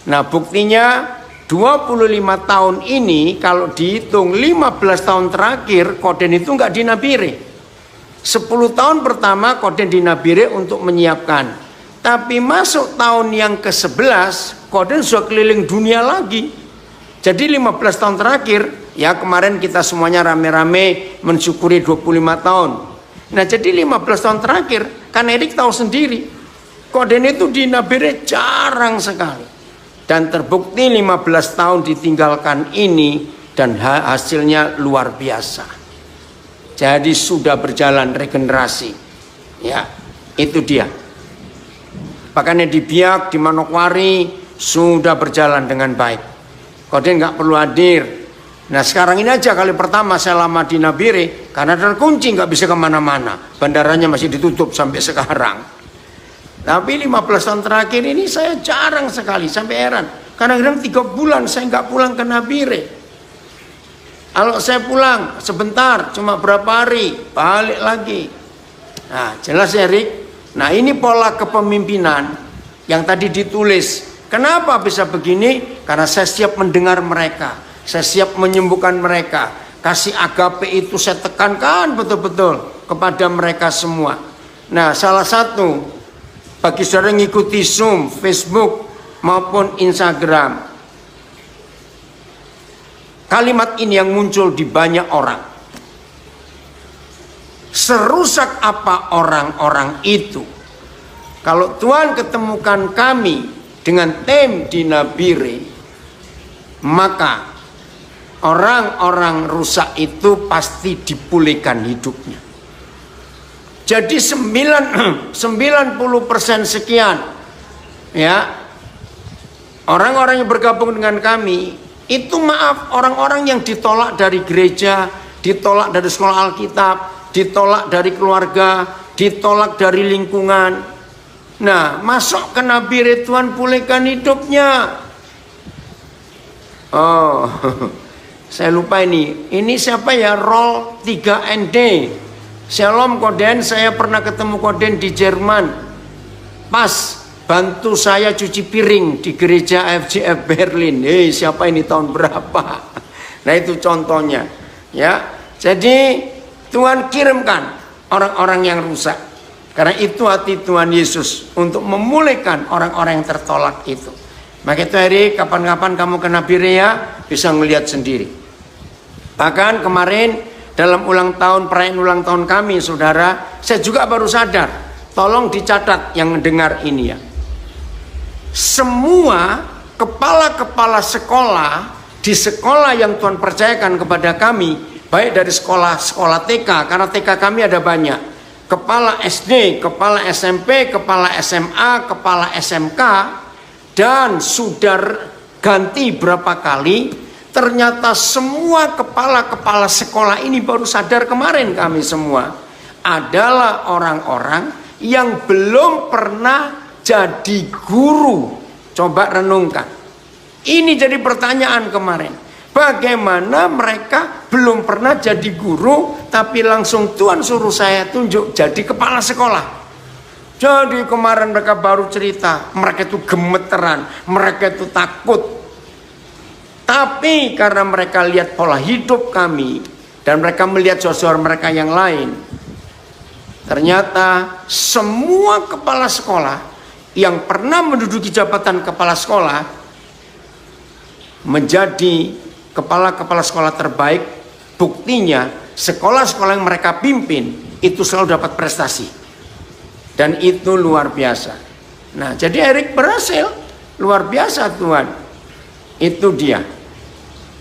Nah, buktinya 25 tahun ini kalau dihitung 15 tahun terakhir Koden itu nggak di Nabire. 10 tahun pertama Koden di Nabire untuk menyiapkan. Tapi masuk tahun yang ke-11 Koden sudah keliling dunia lagi. Jadi 15 tahun terakhir, ya kemarin kita semuanya rame-rame mensyukuri 25 tahun. Nah, jadi 15 tahun terakhir kan Erik tahu sendiri, Koden itu di Nabire jarang sekali. Dan terbukti 15 tahun ditinggalkan ini dan hasilnya luar biasa. Jadi sudah berjalan regenerasi. Ya, itu dia. Bahkan di Biak, di Manokwari sudah berjalan dengan baik. Koden nggak perlu hadir. Nah, sekarang ini aja kali pertama saya lama di Nabire karena terkunci nggak bisa kemana-mana. Bandaranya masih ditutup sampai sekarang. Tapi 15 tahun terakhir ini saya jarang sekali, sampai heran. Kadang-kadang 3 bulan saya nggak pulang ke Nabire. Kalau saya pulang sebentar, cuma berapa hari, balik lagi. Nah, jelas ya Rick. Nah, ini pola kepemimpinan yang tadi ditulis. Kenapa bisa begini? Karena saya siap mendengar mereka. Saya siap menyembuhkan mereka. Kasih agape itu saya tekankan betul-betul kepada mereka semua. Nah, salah satu bagi saudara yang ngikuti Zoom, Facebook maupun Instagram, kalimat ini yang muncul di banyak orang. Serusak apa orang-orang itu? Kalau Tuhan ketemukan kami dengan tim di Nabire, maka orang-orang rusak itu pasti dipulihkan hidupnya. Jadi 90% sekian, ya, orang-orang yang bergabung dengan kami itu, maaf, orang-orang yang ditolak dari gereja, ditolak dari sekolah Alkitab, ditolak dari keluarga, ditolak dari lingkungan. Nah, masuk ke Nabire, Tuhan pulihkan hidupnya. Oh, saya lupa ini. Ini siapa ya? Roll 3ND. Shalom Koden, saya pernah ketemu Koden di Jerman. Pas bantu saya cuci piring di gereja FGF Berlin. Siapa ini, tahun berapa? Nah, itu contohnya. Ya, jadi Tuhan kirimkan orang-orang yang rusak. Karena itu hati Tuhan Yesus untuk memulihkan orang-orang yang tertolak itu. Maka itu hari kapan-kapan kamu ke Nabire ya, bisa melihat sendiri. Bahkan kemarin dalam perayaan ulang tahun kami, saudara, saya juga baru sadar. Tolong dicatat yang mendengar ini ya. Semua kepala-kepala sekolah di sekolah yang Tuhan percayakan kepada kami, baik dari sekolah TK, karena TK kami ada banyak, kepala SD, kepala SMP, kepala SMA, kepala SMK, dan sudah ganti berapa kali. Ternyata semua kepala-kepala sekolah ini baru sadar kemarin kami semua adalah orang-orang yang belum pernah jadi guru. Coba renungkan. Ini jadi pertanyaan kemarin. Bagaimana mereka belum pernah jadi guru, tapi langsung Tuhan suruh saya tunjuk jadi kepala sekolah. Jadi kemarin mereka baru cerita, mereka itu gemeteran, mereka itu takut. Tapi karena mereka lihat pola hidup kami dan mereka melihat saudara mereka yang lain, ternyata semua kepala sekolah yang pernah menduduki jabatan kepala sekolah menjadi kepala-kepala sekolah terbaik. Buktinya sekolah-sekolah yang mereka pimpin itu selalu dapat prestasi, dan itu luar biasa. Nah, jadi Erik berhasil, luar biasa Tuhan. Itu dia.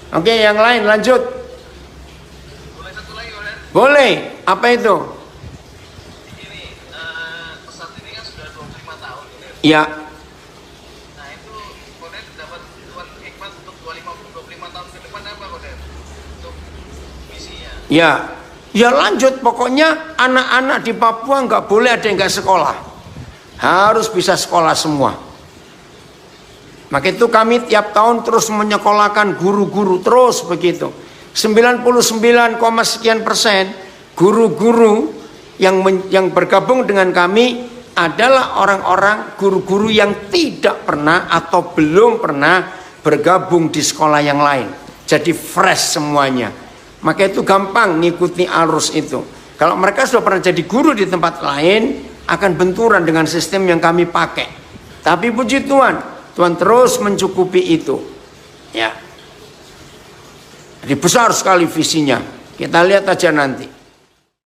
Oke, yang lain lanjut. Boleh satu lagi, Koden? Boleh. Apa itu? Ini, pesat ini kan sudah 25 tahun. Ya. Nah, itu Koden dapat Tuhan hikmat untuk 25 tahun ke depan apa, Koden? Untuk misinya. Ya. Ya lanjut. Pokoknya anak-anak di Papua nggak boleh ada yang nggak sekolah. Harus bisa sekolah semua. Maka itu kami tiap tahun terus menyekolahkan guru-guru terus begitu. 99, sekian % guru-guru yang bergabung dengan kami adalah orang-orang guru-guru yang tidak pernah atau belum pernah bergabung di sekolah yang lain. Jadi fresh semuanya. Maka itu gampang ngikuti arus itu. Kalau mereka sudah pernah jadi guru di tempat lain, akan benturan dengan sistem yang kami pakai. Tapi puji Tuhan, Tuhan terus mencukupi itu. Ya. Jadi besar sekali visinya. Kita lihat aja nanti.